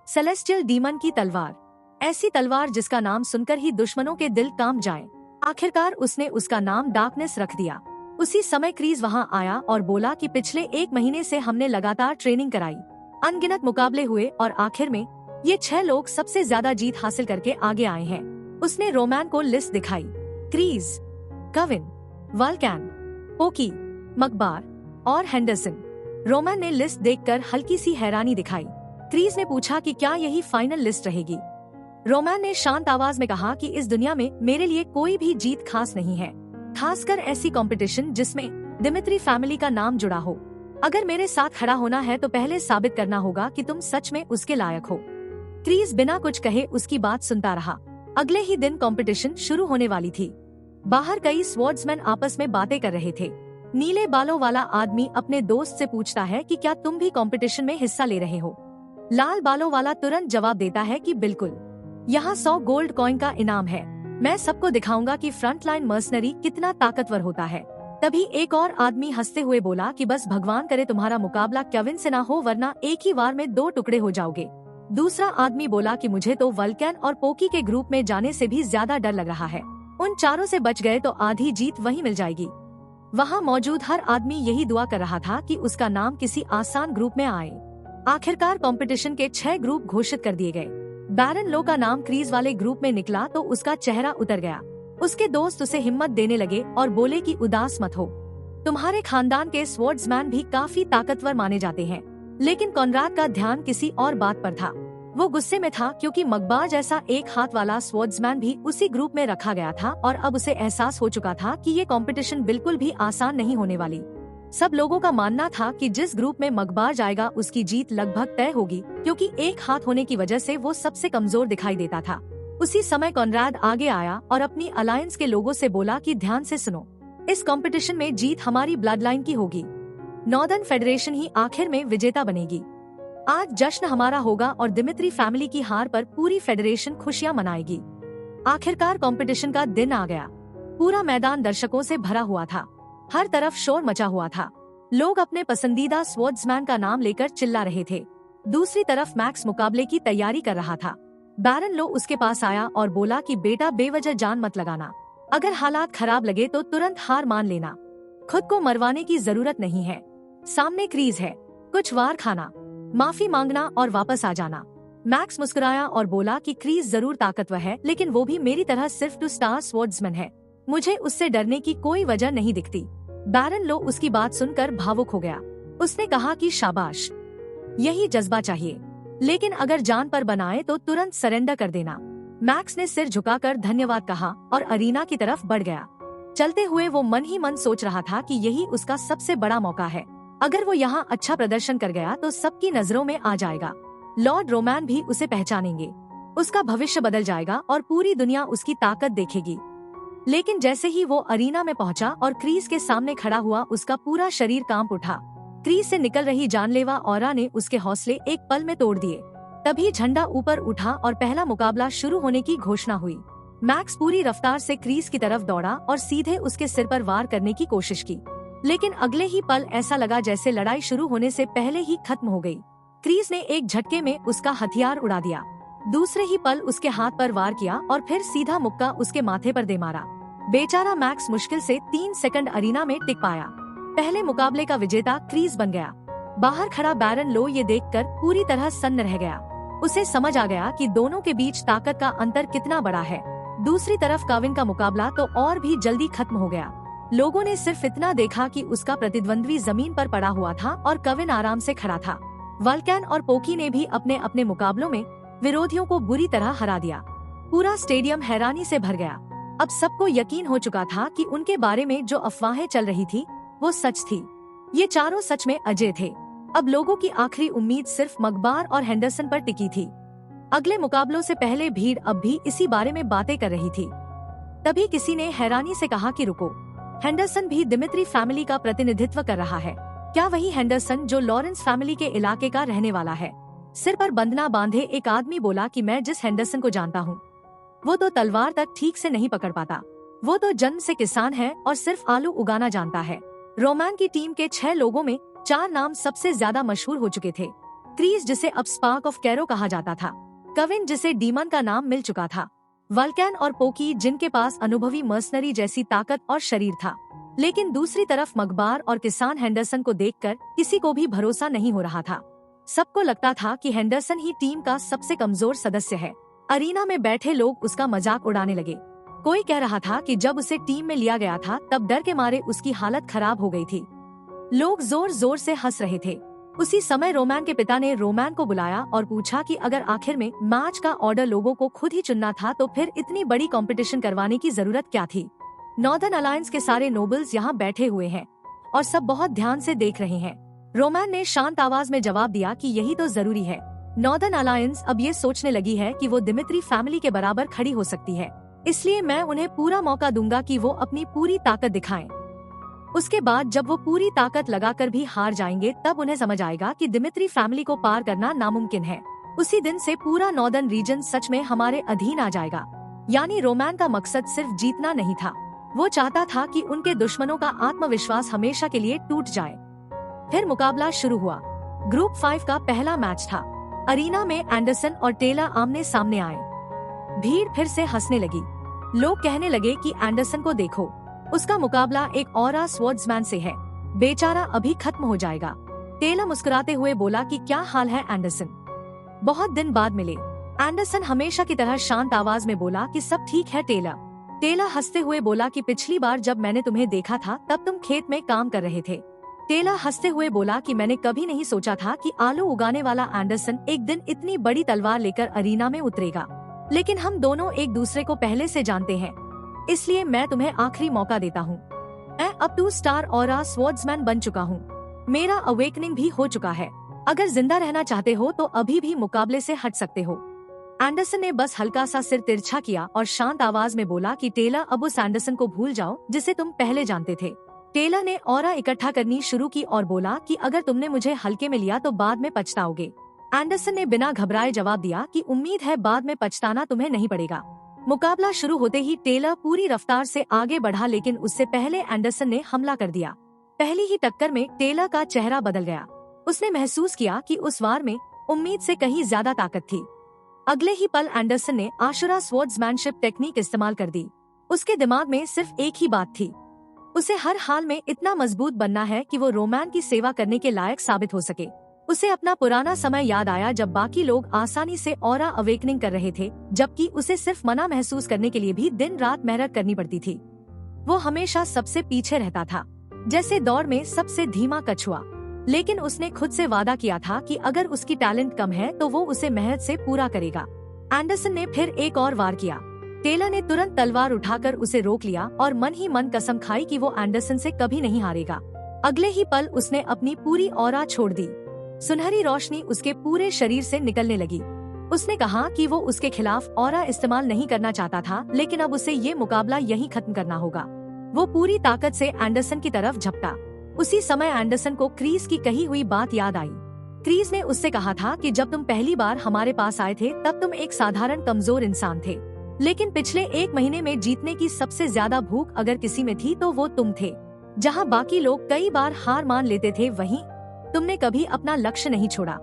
सेलेस्टियल डीमन की तलवार, ऐसी तलवार जिसका नाम सुनकर ही दुश्मनों के दिल कांप जाएं। आखिरकार उसने उसका नाम डार्कनेस रख दिया। उसी समय क्रीज वहां आया और बोला कि पिछले 1 महीने से हमने लगातार ट्रेनिंग कराई, अनगिनत मुकाबले हुए और आखिर में ये 6 लोग सबसे ज्यादा जीत हासिल करके आगे आए हैं। उसने रोमन को लिस्ट दिखाई। क्रीज, कविन, वल्कैन, पोकी, मकबार और हेंडरसन। रोमन ने लिस्ट देखकर हल्की सी हैरानी दिखाई। क्रीज ने पूछा कि क्या यही फाइनल लिस्ट रहेगी। रोमन ने शांत आवाज में कहा कि इस दुनिया में मेरे लिए कोई भी जीत खास नहीं है, खासकर ऐसी कंपटीशन जिसमें दिमित्री फैमिली का नाम जुड़ा हो। अगर मेरे साथ खड़ा होना है तो पहले साबित करना होगा कि तुम सच में उसके लायक हो। क्रीज बिना कुछ कहे उसकी बात सुनता रहा। अगले ही दिन कंपटीशन शुरू होने वाली थी। बाहर कई स्वॉर्ड्समैन आपस में बातें कर रहे थे। नीले बालों वाला आदमी अपने दोस्त से पूछता है कि क्या तुम भी कंपटीशन में हिस्सा ले रहे हो। लाल बालों वाला तुरंत जवाब देता है कि बिल्कुल, यहाँ 100 गोल्ड कॉइन का इनाम है। मैं सबको दिखाऊंगा कि फ्रंटलाइन मर्सनरी कितना ताकतवर होता है। तभी एक और आदमी हंसते हुए बोला कि बस भगवान करे तुम्हारा मुकाबला केविन से ना हो, वरना एक ही वार में 2 टुकड़े हो जाओगे। दूसरा आदमी बोला कि मुझे तो वल्कैन और पोकी के ग्रुप में जाने से भी ज्यादा डर लग रहा है। उन चारों से बच गए तो आधी जीत वहीं मिल जाएगी। वहाँ मौजूद हर आदमी यही दुआ कर रहा था कि उसका नाम किसी आसान ग्रुप में आए। आखिरकार कंपटीशन के 6 ग्रुप घोषित कर दिए गए। बैरन लो का नाम क्रीज वाले ग्रुप में निकला तो उसका चेहरा उतर गया। उसके दोस्त उसे हिम्मत देने लगे और बोले कि उदास मत हो, तुम्हारे खानदान के स्वॉर्ड्समैन भी काफी ताकतवर माने जाते हैं। लेकिन कॉनराड का ध्यान किसी और बात पर था। वो गुस्से में था क्योंकि मकबार जैसा एक हाथ वाला स्वॉर्ड्समैन भी उसी ग्रुप में रखा गया था और अब उसे एहसास हो चुका था कि ये कंपटीशन बिल्कुल भी आसान नहीं होने वाली। सब लोगों का मानना था कि जिस ग्रुप में मकबार जाएगा उसकी जीत लगभग तय होगी, क्योंकि एक हाथ होने की वजह से वो सबसे कमजोर दिखाई देता था। उसी समय कॉनराड आगे आया और अपनी अलायंस के लोगों से बोला कि ध्यान से सुनो, इस कंपटीशन में जीत हमारी ब्लड लाइन की होगी। नॉर्दर्न फेडरेशन ही आखिर में विजेता बनेगी। आज जश्न हमारा होगा और दिमित्री फैमिली की हार पर पूरी फेडरेशन खुशियां मनाएगी। आखिरकार कंपटीशन का दिन आ गया। पूरा मैदान दर्शकों से भरा हुआ था। हर तरफ शोर मचा हुआ था। लोग अपने पसंदीदा स्वॉर्ड्समैन का नाम लेकर चिल्ला रहे थे। दूसरी तरफ मैक्स मुकाबले की तैयारी कर रहा था। बैरन लो उसके पास आया और बोला कि बेटा, बेवजह जान मत लगाना। अगर हालात खराब लगे तो तुरंत हार मान लेना। खुद को मरवाने की जरूरत नहीं है। सामने क्रीज है, कुछ वार खाना, माफी मांगना और वापस आ जाना। मैक्स मुस्कुराया और बोला कि क्रीज जरूर ताकतवर है, लेकिन वो भी मेरी तरह सिर्फ 2 स्टार स्वॉर्ड्समैन है। मुझे उससे डरने की कोई वजह नहीं दिखती। बैरन लो उसकी बात सुनकर भावुक हो गया। उसने कहा कि शाबाश, यही जज्बा चाहिए, लेकिन अगर जान पर बनाए तो तुरंत सरेंडर कर देना। मैक्स ने सिर झुकाकर धन्यवाद कहा और अरीना की तरफ बढ़ गया। चलते हुए वो मन ही मन सोच रहा था कि यही उसका सबसे बड़ा मौका है। अगर वो यहाँ अच्छा प्रदर्शन कर गया तो सबकी नजरों में आ जाएगा। लॉर्ड रोमैन भी उसे पहचानेंगे। उसका भविष्य बदल जाएगा और पूरी दुनिया उसकी ताकत देखेगी। लेकिन जैसे ही वो अरीना में पहुंचा और क्रीज के सामने खड़ा हुआ, उसका पूरा शरीर कांप उठा। क्रीज से निकल रही जानलेवा ऑरा ने उसके हौसले एक पल में तोड़ दिए। तभी झंडा ऊपर उठा और पहला मुकाबला शुरू होने की घोषणा हुई। मैक्स पूरी रफ्तार से क्रीज की तरफ दौड़ा और सीधे उसके सिर पर वार करने की कोशिश की, लेकिन अगले ही पल ऐसा लगा जैसे लड़ाई शुरू होने से पहले ही खत्म हो गई। क्रीज ने एक झटके में उसका हथियार उड़ा दिया। दूसरे ही पल उसके हाथ पर वार किया और फिर सीधा मुक्का उसके माथे पर दे मारा। बेचारा मैक्स मुश्किल से 3 सेकंड अरीना में टिक पाया। पहले मुकाबले का विजेता क्रीज बन गया। बाहर खड़ा बैरन लो ये देखकर पूरी तरह सन्न रह गया। उसे समझ आ गया कि दोनों के बीच ताकत का अंतर कितना बड़ा है। दूसरी तरफ केविन का मुकाबला तो और भी जल्दी खत्म हो गया। लोगों ने सिर्फ इतना देखा कि उसका प्रतिद्वंद्वी जमीन पर पड़ा हुआ था और केविन आराम से खड़ा था। वल्कैन और पोकी ने भी अपने अपने मुकाबलों में विरोधियों को बुरी तरह हरा दिया। पूरा स्टेडियम हैरानी से भर गया। अब सबको यकीन हो चुका था कि उनके बारे में जो अफवाहें चल रही थी वो सच थी। ये चारों सच में अजय थे। अब लोगों की आखिरी उम्मीद सिर्फ मकबार और हेंडरसन पर टिकी थी। अगले मुकाबलों से पहले भीड़ अब भी इसी बारे में बातें कर रही थी। तभी किसी ने हैरानी से कहा कि रुको, हेंडरसन भी दिमित्री फैमिली का प्रतिनिधित्व कर रहा है। क्या वही हेंडरसन जो लॉरेंस फैमिली के इलाके का रहने वाला है? सिर पर बंधना बांधे एक आदमी बोला कि मैं जिस हेंडरसन को जानता हूँ वो तो तलवार तक ठीक से नहीं पकड़ पाता। वो तो जन्म से किसान है और सिर्फ आलू उगाना जानता है। रोमैन की टीम के 6 लोगों में 4 नाम सबसे ज्यादा मशहूर हो चुके थे। क्रीज जिसे अब स्पार्क ऑफ कैरो कहा जाता था, केविन जिसे डीमन का नाम मिल चुका था, वल्कैन और पोकी जिनके पास अनुभवी मर्सनरी जैसी ताकत और शरीर था। लेकिन दूसरी तरफ मकबार और किसान हेंडरसन को देखकर किसी को भी भरोसा नहीं हो रहा था। सबको लगता था कि हेंडरसन ही टीम का सबसे कमजोर सदस्य है। अरीना में बैठे लोग उसका मजाक उड़ाने लगे। कोई कह रहा था कि जब उसे टीम में लिया गया था तब डर के मारे उसकी हालत खराब हो गई थी। लोग जोर जोर से हंस रहे थे। उसी समय रोमैन के पिता ने रोमैन को बुलाया और पूछा कि अगर आखिर में मैच का ऑर्डर लोगों को खुद ही चुनना था तो फिर इतनी बड़ी कंपटीशन करवाने की जरूरत क्या थी। नॉर्दर्न अलायंस के सारे नोबल्स यहाँ बैठे हुए हैं और सब बहुत ध्यान से देख रहे हैं। रोमैन ने शांत आवाज में जवाब दिया कि यही तो जरूरी है। नॉर्दर्न अलायंस अब ये सोचने लगी है कि वो दिमित्री फैमिली के बराबर खड़ी हो सकती है, इसलिए मैं उन्हें पूरा मौका दूंगा कि वो अपनी पूरी ताकत दिखाएं। उसके बाद जब वो पूरी ताकत लगाकर भी हार जाएंगे तब उन्हें समझ आएगा कि दिमित्री फैमिली को पार करना नामुमकिन है। उसी दिन से पूरा नॉर्दर्न रीजन सच में हमारे अधीन आ जाएगा। यानी रोमैन का मकसद सिर्फ जीतना नहीं था, वो चाहता था कि उनके दुश्मनों का आत्मविश्वास हमेशा के लिए टूट जाए। फिर मुकाबला शुरू हुआ। ग्रुप 5 का पहला मैच था। अरीना में एंडरसन और टेलर आमने सामने आए। भीड़ फिर से हंसने लगी। लोग कहने लगे कि एंडरसन को देखो, उसका मुकाबला एक ऑरा स्वॉर्ड्समैन से है, बेचारा अभी खत्म हो जाएगा। टेलर मुस्कुराते हुए बोला कि क्या हाल है एंडरसन, बहुत दिन बाद मिले। एंडरसन हमेशा की तरह शांत आवाज में बोला कि सब ठीक है टेलर। टेलर हंसते हुए बोला कि पिछली बार जब मैंने तुम्हें देखा था तब तुम खेत में काम कर रहे थे। टेलर हंसते हुए बोला कि मैंने कभी नहीं सोचा था कि आलू उगाने वाला एंडरसन एक दिन इतनी बड़ी तलवार लेकर अरीना में उतरेगा, लेकिन हम दोनों एक दूसरे को पहले से जानते हैं, इसलिए मैं तुम्हें आखिरी मौका देता हूँ। मैं अब 2 स्टार ऑरा स्वॉर्ड्समैन बन चुका हूँ, मेरा अवेकनिंग भी हो चुका है। अगर जिंदा रहना चाहते हो तो अभी भी मुकाबले से हट सकते हो। एंडरसन ने बस हल्का सा सिर तिरछा किया और शांत आवाज में बोला कि टेलर अब उस एंडरसन को भूल जाओ जिसे तुम पहले जानते थे। टेलर ने ऑरा इकट्ठा करनी शुरू की और बोला कि अगर तुमने मुझे हल्के में लिया तो बाद में पछताओगे। एंडरसन ने बिना घबराए जवाब दिया कि उम्मीद है बाद में पछताना तुम्हें नहीं पड़ेगा। मुकाबला शुरू होते ही टेलर पूरी रफ्तार से आगे बढ़ा, लेकिन उससे पहले एंडरसन ने हमला कर दिया। पहली ही टक्कर में टेलर का चेहरा बदल गया। उसने महसूस किया कि उस वार में उम्मीद से कहीं ज्यादा ताकत थी। अगले ही पल एंडरसन ने आशुरा स्वॉर्ड्समैनशिप टेक्निक इस्तेमाल कर दी। उसके दिमाग में सिर्फ एक ही बात थी, उसे हर हाल में इतना मजबूत बनना है कि वो रोमैन की सेवा करने के लायक साबित हो सके। उसे अपना पुराना समय याद आया जब बाकी लोग आसानी से ऑरा अवेकनिंग कर रहे थे, जबकि उसे सिर्फ मना महसूस करने के लिए भी दिन रात मेहनत करनी पड़ती थी। वो हमेशा सबसे पीछे रहता था, जैसे दौड़ में सबसे धीमा कछुआ। लेकिन उसने खुद से वादा किया था कि अगर उसकी टैलेंट कम है तो वो उसे मेहनत से पूरा करेगा। एंडरसन ने फिर एक और वार किया। टेलर ने तुरंत तलवार उठाकर उसे रोक लिया और मन ही मन कसम खाई कि वो एंडरसन से कभी नहीं हारेगा। अगले ही पल उसने अपनी पूरी ऑरा छोड़ दी। सुनहरी रोशनी उसके पूरे शरीर से निकलने लगी। उसने कहा कि वो उसके खिलाफ ऑरा इस्तेमाल नहीं करना चाहता था, लेकिन अब उसे ये मुकाबला यहीं खत्म करना होगा। वो पूरी ताकत से एंडरसन की तरफ झपटा। उसी समय एंडरसन को क्रीज की कही हुई बात याद आई। क्रीज ने उससे कहा था कि जब तुम पहली बार हमारे पास आए थे तब तुम एक साधारण कमजोर इंसान थे, लेकिन पिछले 1 महीने में जीतने की सबसे ज्यादा भूख अगर किसी में थी तो वो तुम थे। जहाँ बाकी लोग कई बार हार मान लेते थे, वहीं तुमने कभी अपना लक्ष्य नहीं छोड़ा।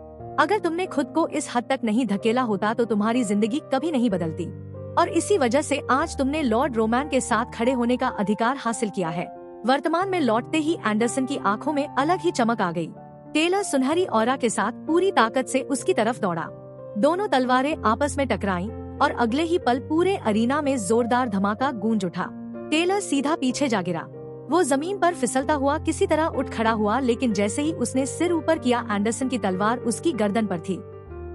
अगर तुमने खुद को इस हद तक नहीं धकेला होता तो तुम्हारी जिंदगी कभी नहीं बदलती, और इसी वजह से आज तुमने लॉर्ड रोमैन के साथ खड़े होने का अधिकार हासिल किया है। वर्तमान में लौटते ही एंडरसन की आंखों में अलग ही चमक आ गई। टेलर सुनहरी ऑरा के साथ पूरी ताकत से उसकी तरफ दौड़ा। दोनों तलवारें आपस में टकराईं और अगले ही पल पूरे अरीना में जोरदार धमाका गूंज उठा। टेलर सीधा पीछे जा गिरा। वो जमीन पर फिसलता हुआ किसी तरह उठ खड़ा हुआ, लेकिन जैसे ही उसने सिर ऊपर किया एंडरसन की तलवार उसकी गर्दन पर थी।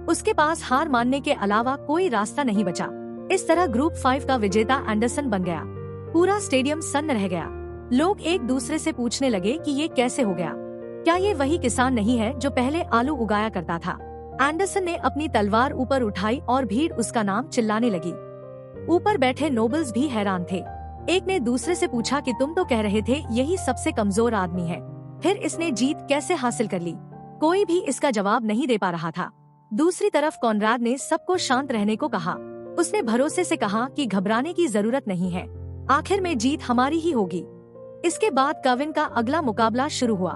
उसके पास हार मानने के अलावा कोई रास्ता नहीं बचा। इस तरह ग्रुप 5 का विजेता एंडरसन बन गया। पूरा स्टेडियम सन्न रह गया। लोग एक दूसरे से पूछने लगे कि ये कैसे हो गया, क्या ये वही किसान नहीं है जो पहले आलू उगाया करता था। एंडरसन ने अपनी तलवार ऊपर उठाई और भीड़ उसका नाम चिल्लाने लगी। ऊपर बैठे नोबल्स भी हैरान थे। एक ने दूसरे से पूछा कि तुम तो कह रहे थे यही सबसे कमजोर आदमी है, फिर इसने जीत कैसे हासिल कर ली। कोई भी इसका जवाब नहीं दे पा रहा था। दूसरी तरफ कॉनराड ने सबको शांत रहने को कहा। उसने भरोसे से कहा कि घबराने की जरूरत नहीं है, आखिर में जीत हमारी ही होगी। इसके बाद कविन का अगला मुकाबला शुरू हुआ।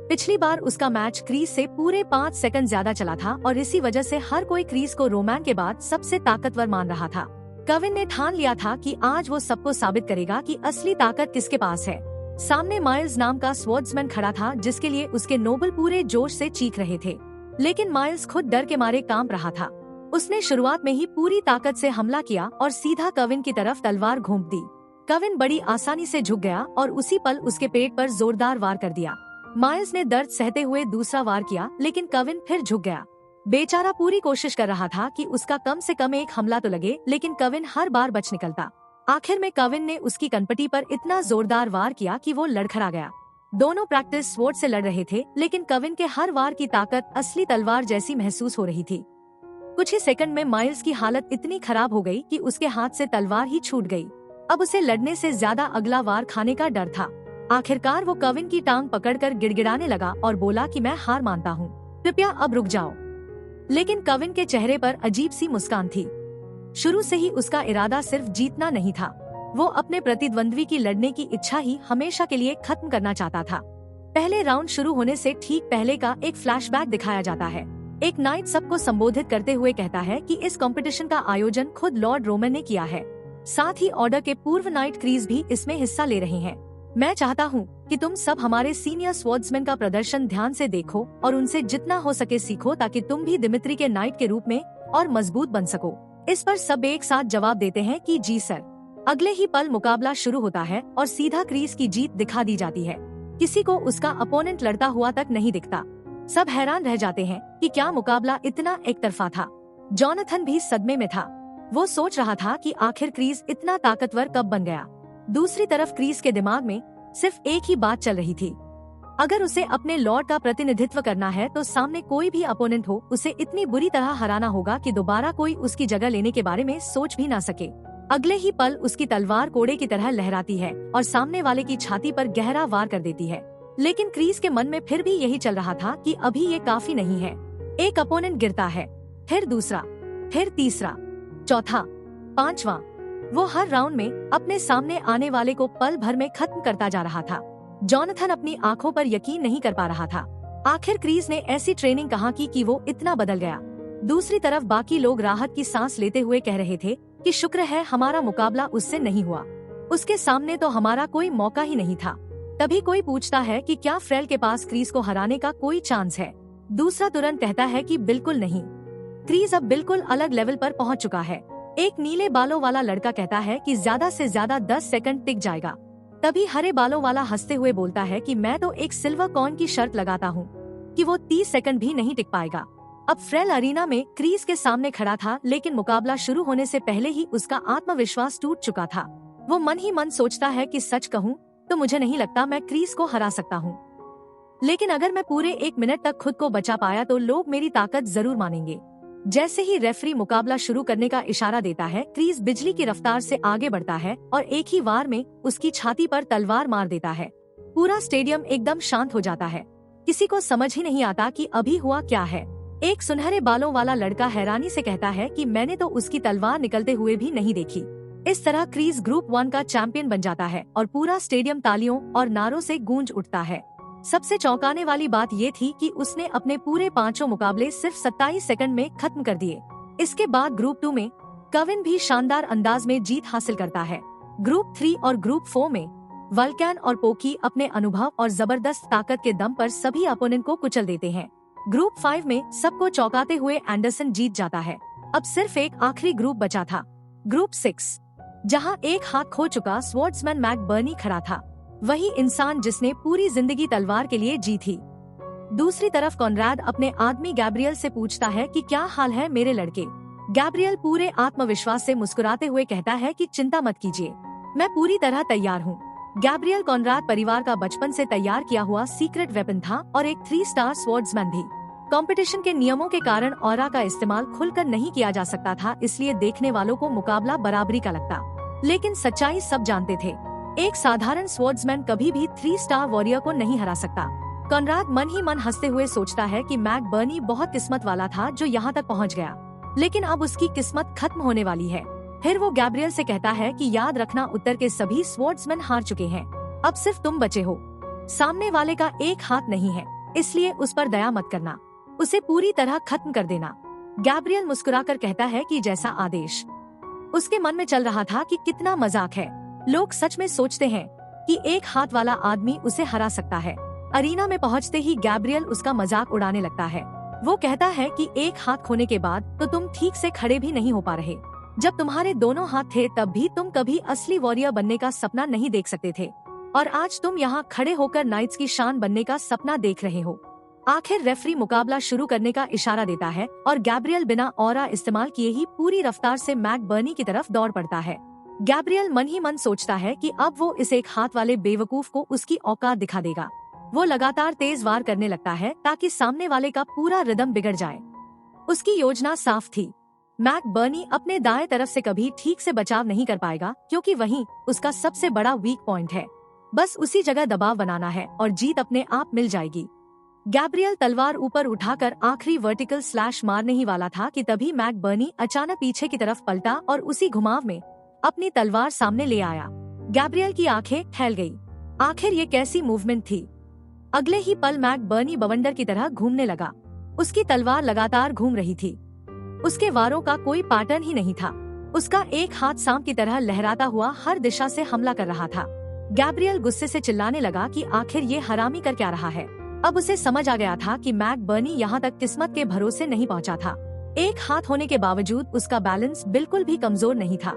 पिछली बार उसका मैच क्रीज से पूरे 5 सेकंड ज्यादा चला था और इसी वजह से हर कोई क्रीज को रोमैन के बाद सबसे ताकतवर मान रहा था। कविन ने ठान लिया था कि आज वो सबको साबित करेगा कि असली ताकत किसके पास है। सामने माइल्स नाम का स्वॉर्ड्समैन खड़ा था, जिसके लिए उसके नोबल पूरे जोश से चीख रहे थे, लेकिन माइल्स खुद डर के मारे कांप रहा था। उसने शुरुआत में ही पूरी ताकत से हमला किया और सीधा कविन की तरफ तलवार घोंप दी। कविन बड़ी आसानी से झुक गया और उसी पल उसके पेट पर जोरदार वार कर दिया। माइल्स ने दर्द सहते हुए दूसरा वार किया, लेकिन कविन फिर झुक गया। बेचारा पूरी कोशिश कर रहा था कि उसका कम से कम एक हमला तो लगे, लेकिन कविन हर बार बच निकलता। आखिर में कविन ने उसकी कनपटी पर इतना जोरदार वार किया कि वो लड़खड़ा गया। दोनों प्रैक्टिस स्वॉर्ड से लड़ रहे थे, लेकिन कविन के हर वार की ताकत असली तलवार जैसी महसूस हो रही थी। कुछ ही सेकंड में माइल्स की हालत इतनी खराब हो गई कि उसके हाथ से तलवार ही छूट गई। अब उसे लड़ने से ज्यादा अगला वार खाने का डर था। आखिरकार वो कविन की टांग पकड़कर गिड़गिड़ाने लगा और बोला कि मैं हार मानता हूँ, कृपया अब रुक जाओ। लेकिन कविन के चेहरे पर अजीब सी मुस्कान थी। शुरू से ही उसका इरादा सिर्फ जीतना नहीं था, वो अपने प्रतिद्वंद्वी की लड़ने की इच्छा ही हमेशा के लिए खत्म करना चाहता था। पहले राउंड शुरू होने से ठीक पहले का एक फ्लैशबैक दिखाया जाता है। एक नाइट सबको संबोधित करते हुए कहता है कि इस कंपटीशन का आयोजन खुद लॉर्ड रोमन ने किया है। साथ ही ऑर्डर के पूर्व नाइट क्रीज भी इसमें हिस्सा ले रहे हैं। मैं चाहता हूँ कि तुम सब हमारे सीनियर स्वॉर्ड्समैन का प्रदर्शन ध्यान से देखो और उनसे जितना हो सके सीखो, ताकि तुम भी दिमित्री के नाइट के रूप में और मजबूत बन सको। इस पर सब एक साथ जवाब देते हैं कि जी सर। अगले ही पल मुकाबला शुरू होता है और सीधा क्रीज की जीत दिखा दी जाती है। किसी को उसका अपोनेंट लड़ता हुआ तक नहीं दिखता। सब हैरान रह जाते हैं कि क्या मुकाबला इतना एक तरफा था। जॉनथन भी सदमे में था। वो सोच रहा था कि आखिर क्रीज इतना ताकतवर कब बन गया। दूसरी तरफ क्रीज के दिमाग में सिर्फ एक ही बात चल रही थी, अगर उसे अपने लॉर्ड का प्रतिनिधित्व करना है तो सामने कोई भी अपोनेंट हो उसे इतनी बुरी तरह हराना होगा कि दोबारा कोई उसकी जगह लेने के बारे में सोच भी ना सके। अगले ही पल उसकी तलवार कोड़े की तरह लहराती है और सामने वाले की छाती पर गहरा वार कर देती है। लेकिन क्रीज के मन में फिर भी यही चल रहा था कि अभी ये काफी नहीं है। एक अपोनेंट गिरता है, फिर दूसरा, फिर तीसरा, चौथा, पांचवा। वो हर राउंड में अपने सामने आने वाले को पल भर में खत्म करता जा रहा था। जॉनथन अपनी आंखों पर यकीन नहीं कर पा रहा था। आखिर क्रीज ने ऐसी ट्रेनिंग कहाँ की कि वो इतना बदल गया। दूसरी तरफ बाकी लोग राहत की सांस लेते हुए कह रहे थे कि शुक्र है हमारा मुकाबला उससे नहीं हुआ, उसके सामने तो हमारा कोई मौका ही नहीं था। तभी कोई पूछता है कि क्या फ्रेल के पास क्रीज को हराने का कोई चांस है। दूसरा तुरंत कहता है कि बिल्कुल नहीं, क्रीज अब बिल्कुल अलग लेवल पर पहुंच चुका है। एक नीले बालों वाला लड़का कहता है कि ज्यादा से ज्यादा 10 सेकंड टिक जाएगा। तभी हरे बालों वाला हंसते हुए बोलता है कि मैं तो एक सिल्वर कॉइन की शर्त लगाता हूँ कि वो 30 सेकंड भी नहीं टिक पाएगा। अब फ्रेल अरीना में क्रीज के सामने खड़ा था, लेकिन मुकाबला शुरू होने से पहले ही उसका आत्मविश्वास टूट चुका था। वो मन ही मन सोचता है कि सच कहूँ तो मुझे नहीं लगता मैं क्रीज को हरा सकता हूँ, लेकिन अगर मैं पूरे 1 मिनट तक खुद को बचा पाया तो लोग मेरी ताकत जरूर मानेंगे। जैसे ही रेफरी मुकाबला शुरू करने का इशारा देता है, क्रीज बिजली की रफ्तार से आगे बढ़ता है और एक ही वार में उसकी छाती पर तलवार मार देता है। पूरा स्टेडियम एकदम शांत हो जाता है। किसी को समझ ही नहीं आता कि अभी हुआ क्या है। एक सुनहरे बालों वाला लड़का हैरानी से कहता है कि मैंने तो उसकी तलवार निकलते हुए भी नहीं देखी। इस तरह क्रीज ग्रुप 1 का चैंपियन बन जाता है और पूरा स्टेडियम तालियों और नारों से गूंज उठता है। सबसे चौंकाने वाली बात ये थी कि उसने अपने पूरे 5 मुकाबले सिर्फ 27 सेकंड में खत्म कर दिए। इसके बाद ग्रुप 2 में कविन भी शानदार अंदाज में जीत हासिल करता है। ग्रुप 3 और ग्रुप 4 में वल्कैन और पोकी अपने अनुभव और जबरदस्त ताकत के दम पर सभी अपोनेंट को कुचल देते हैं। ग्रुप 5 में सबको चौंकाते हुए एंडरसन जीत जाता है। अब सिर्फ एक आखिरी ग्रुप बचा था, ग्रुप 6, जहां एक हाथ खो चुका स्वॉर्ड्समैन मैक बर्नी खड़ा था, वही इंसान जिसने पूरी जिंदगी तलवार के लिए जी थी। दूसरी तरफ कॉनराड अपने आदमी गैब्रियल से पूछता है कि क्या हाल है मेरे लड़के। गैब्रियल पूरे आत्मविश्वास से मुस्कुराते हुए कहता है कि चिंता मत कीजिए, मैं पूरी तरह तैयार हूँ। गैब्रियल कॉनराड परिवार का बचपन से तैयार किया हुआ सीक्रेट वेपन था और एक 3 स्टार स्वॉर्ड्समैन भी। कंपटीशन के नियमों के कारण ऑरा का इस्तेमाल खुलकर नहीं किया जा सकता था, इसलिए देखने वालों को मुकाबला बराबरी का लगता। लेकिन सच्चाई सब जानते थे, एक साधारण स्वॉर्ड्समैन कभी भी 3 स्टार वॉरियर को नहीं हरा सकता। कॉनराड मन ही मन हंसते हुए सोचता है कि मैक बर्नी बहुत किस्मत वाला था जो यहाँ तक पहुँच गया, लेकिन अब उसकी किस्मत खत्म होने वाली है। फिर वो गैब्रियल से कहता है कि याद रखना, उत्तर के सभी स्वॉर्ड्समैन हार चुके हैं, अब सिर्फ तुम बचे हो। सामने वाले का एक हाथ नहीं है, इसलिए उस पर दया मत करना, उसे पूरी तरह खत्म कर देना। गैब्रियल मुस्कुराकर कहता है कि जैसा आदेश। उसके मन में चल रहा था कि कितना मजाक है, लोग सच में सोचते हैं कि एक हाथ वाला आदमी उसे हरा सकता है। अरीना में पहुंचते ही गैब्रियल उसका मजाक उड़ाने लगता है। वो कहता है कि एक हाथ खोने के बाद तो तुम ठीक से खड़े भी नहीं हो पा रहे। जब तुम्हारे दोनों हाथ थे तब भी तुम कभी असली वॉरियर बनने का सपना नहीं देख सकते थे, और आज तुम यहाँ खड़े होकर नाइट्स की शान बनने का सपना देख रहे हो। आखिर रेफरी मुकाबला शुरू करने का इशारा देता है और गैब्रियल बिना ऑरा इस्तेमाल किए ही पूरी रफ्तार से मैक बर्नी की तरफ दौड़ पड़ता है। गैब्रियल मन ही मन सोचता है कि अब वो इस एक हाथ वाले बेवकूफ को उसकी औकात दिखा देगा। वो लगातार तेज वार करने लगता है ताकि सामने वाले का पूरा रिदम बिगड़ जाए। उसकी योजना साफ थी, मैक बर्नी अपने दाएं तरफ से कभी ठीक से बचाव नहीं कर पाएगा, क्योंकि वहीं उसका सबसे बड़ा वीक पॉइंट है। बस उसी जगह दबाव बनाना है और जीत अपने आप मिल जाएगी। गैब्रियल तलवार ऊपर उठाकर आखिरी वर्टिकल स्लैश मारने ही वाला था कि तभी मैक बर्नी अचानक पीछे की तरफ पलटा और उसी घुमाव में अपनी तलवार सामने ले आया। गैब्रियल की आंखें फैल गई। आखिर ये कैसी मूवमेंट थी? अगले ही पल मैक बर्नी बवंडर की तरह घूमने लगा। उसकी तलवार लगातार घूम रही थी। उसके वारों का कोई पैटर्न ही नहीं था। उसका एक हाथ सांप की तरह लहराता हुआ हर दिशा से हमला कर रहा था। गैब्रियल गुस्से से चिल्लाने लगा कि आखिर ये हरामी कर क्या रहा है। अब उसे समझ आ गया था कि मैक बर्नी यहाँ तक किस्मत के भरोसे नहीं पहुँचा था। एक हाथ होने के बावजूद उसका बैलेंस बिल्कुल भी कमजोर नहीं था,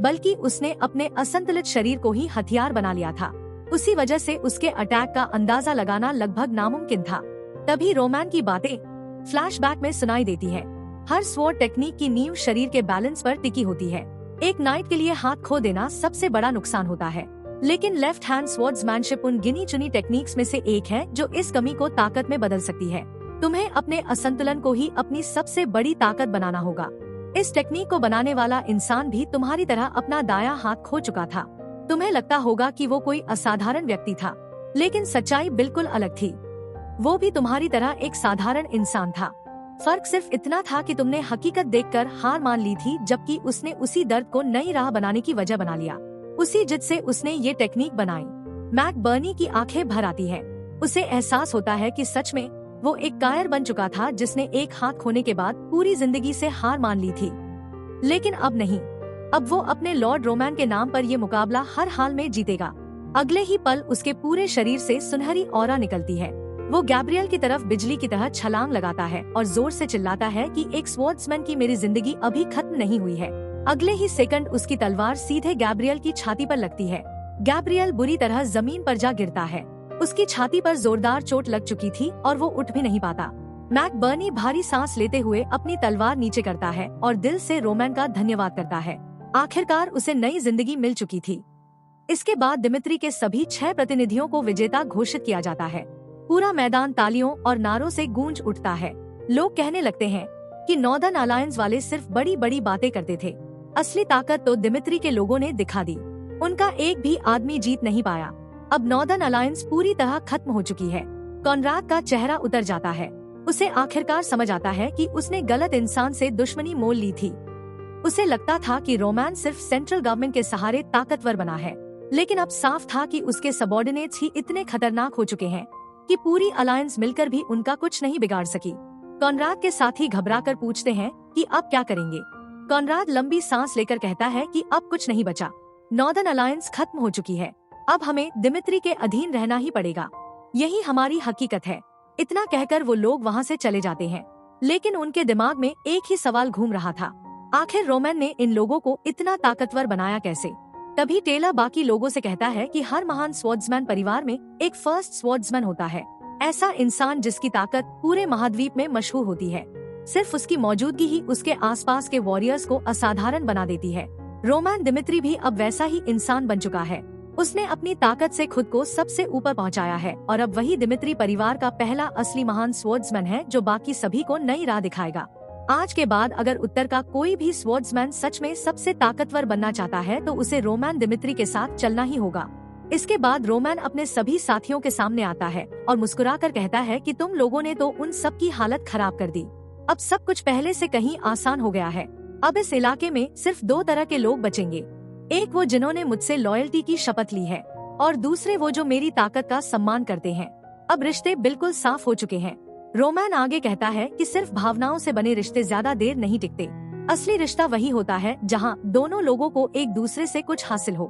बल्कि उसने अपने असंतुलित शरीर को ही हथियार बना लिया था। उसी वजह से उसके अटैक का अंदाजा लगाना लगभग नामुमकिन था। तभी रोमैन की बातें फ्लैशबैक में सुनाई देती है। हर स्वॉर्ड टेक्निक की नींव शरीर के बैलेंस पर टिकी होती है। एक नाइट के लिए हाथ खो देना सबसे बड़ा नुकसान होता है, लेकिन लेफ्ट हैंड स्वॉर्ड्समैनशिप उन गिनी चुनी टेक्निक्स में से एक है जो इस कमी को ताकत में बदल सकती है। तुम्हें अपने असंतुलन को ही अपनी सबसे बड़ी ताकत बनाना होगा। इस टेक्निक को बनाने वाला इंसान भी तुम्हारी तरह अपना दायां हाथ खो चुका था। तुम्हें लगता होगा कि वो कोई असाधारण व्यक्ति था, लेकिन सच्चाई बिल्कुल अलग थी। वो भी तुम्हारी तरह एक साधारण इंसान था। फर्क सिर्फ इतना था कि तुमने हकीकत देखकर हार मान ली थी, जबकि उसने उसी दर्द को नई राह बनाने की वजह बना लिया। उसी जिद से उसने ये टेक्निक बनाई। मैक बर्नी की आंखें भर आती है। उसे एहसास होता है कि सच में वो एक कायर बन चुका था जिसने एक हाथ खोने के बाद पूरी जिंदगी से हार मान ली थी। लेकिन अब नहीं। अब वो अपने लॉर्ड रोमैन के नाम पर ये मुकाबला हर हाल में जीतेगा। अगले ही पल उसके पूरे शरीर से सुनहरी ऑरा निकलती है। वो गैब्रियल की तरफ बिजली की तरह छलांग लगाता है और जोर से चिल्लाता है कि एक स्वॉर्ड्समैन की मेरी जिंदगी अभी खत्म नहीं हुई है। अगले ही सेकंड उसकी तलवार सीधे गैब्रियल की छाती पर लगती है। गैब्रियल बुरी तरह जमीन पर जा गिरता है। उसकी छाती पर जोरदार चोट लग चुकी थी और वो उठ भी नहीं पाता। मैक बर्नी भारी सांस लेते हुए अपनी तलवार नीचे करता है और दिल से रोमैन का धन्यवाद करता है। आखिरकार उसे नई जिंदगी मिल चुकी थी। इसके बाद दिमित्री के सभी 6 प्रतिनिधियों को विजेता घोषित किया जाता है। पूरा मैदान तालियों और नारों से गूंज उठता है। लोग कहने लगते हैं कि नॉर्दर्न अलायंस वाले सिर्फ बड़ी बड़ी बातें करते थे। असली ताकत तो दिमित्री के लोगों ने दिखा दी। उनका एक भी आदमी जीत नहीं पाया। अब नॉर्दर्न अलायंस पूरी तरह खत्म हो चुकी है। कॉनराड का चेहरा उतर जाता है। उसे आखिरकार समझ आता है कि उसने गलत इंसान से दुश्मनी मोल ली थी। उसे लगता था कि रोमैन सिर्फ सेंट्रल गवर्नमेंट के सहारे ताकतवर बना है, लेकिन अब साफ था कि उसके सबॉर्डिनेट्स ही इतने खतरनाक हो चुके हैं कि पूरी अलायंस मिलकर भी उनका कुछ नहीं बिगाड़ सकी। कॉनराड के साथी घबराकर पूछते हैं कि अब क्या करेंगे। कॉनराड लंबी सांस लेकर कहता है कि अब कुछ नहीं बचा। नॉर्दर्न अलायंस खत्म हो चुकी है। अब हमें दिमित्री के अधीन रहना ही पड़ेगा। यही हमारी हकीकत है। इतना कहकर वो लोग वहाँ से चले जाते हैं, लेकिन उनके दिमाग में एक ही सवाल घूम रहा था, आखिर रोमैन ने इन लोगों को इतना ताकतवर बनाया कैसे। तभी टेलर बाकी लोगों से कहता है कि हर महान स्वॉर्ड्समैन परिवार में एक फर्स्ट स्वॉर्ड्समैन होता है। ऐसा इंसान जिसकी ताकत पूरे महाद्वीप में मशहूर होती है। सिर्फ उसकी मौजूदगी ही उसके आसपास के वॉरियर्स को असाधारण बना देती है। रोमैन दिमित्री भी अब वैसा ही इंसान बन चुका है। उसने अपनी ताकत से खुद को सबसे ऊपर पहुंचाया है और अब वही दिमित्री परिवार का पहला असली महान स्वॉर्ड्समैन है जो बाकी सभी को नई राह दिखाएगा। आज के बाद अगर उत्तर का कोई भी स्वॉर्ड्समैन सच में सबसे ताकतवर बनना चाहता है तो उसे रोमैन दिमित्री के साथ चलना ही होगा। इसके बाद रोमैन अपने सभी साथियों के सामने आता है और मुस्कुराकर कहता है कि तुम लोगों ने तो उन सब की हालत खराब कर दी। अब सब कुछ पहले से कहीं आसान हो गया है। अब इस इलाके में सिर्फ 2 तरह के लोग बचेंगे। एक वो जिन्होंने मुझसे लॉयल्टी की शपथ ली है और दूसरे वो जो मेरी ताकत का सम्मान करते हैं। अब रिश्ते बिल्कुल साफ हो चुके हैं। रोमैन आगे कहता है कि सिर्फ भावनाओं से बने रिश्ते ज्यादा देर नहीं टिकते। असली रिश्ता वही होता है जहां दोनों लोगों को एक दूसरे से कुछ हासिल हो,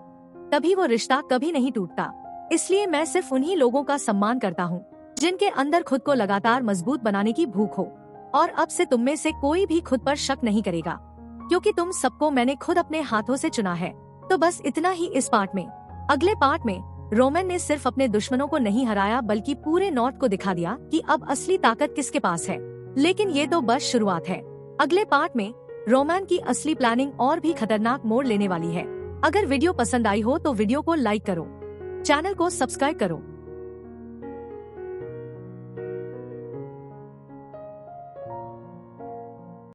तभी वो रिश्ता कभी नहीं टूटता। इसलिए मैं सिर्फ उन्हीं लोगों का सम्मान करता हूँ जिनके अंदर खुद को लगातार मजबूत बनाने की भूख हो। और अब से तुम में से कोई भी खुद पर शक नहीं करेगा, क्योंकि तुम सबको मैंने खुद अपने हाथों से चुना है। तो बस इतना ही इस पार्ट में। अगले पार्ट में रोमैन ने सिर्फ अपने दुश्मनों को नहीं हराया बल्कि पूरे नॉर्थ को दिखा दिया कि अब असली ताकत किसके पास है। लेकिन ये तो बस शुरुआत है। अगले पार्ट में रोमैन की असली प्लानिंग और भी खतरनाक मोड़ लेने वाली है। अगर वीडियो पसंद आई हो तो वीडियो को लाइक करो, चैनल को सब्सक्राइब करो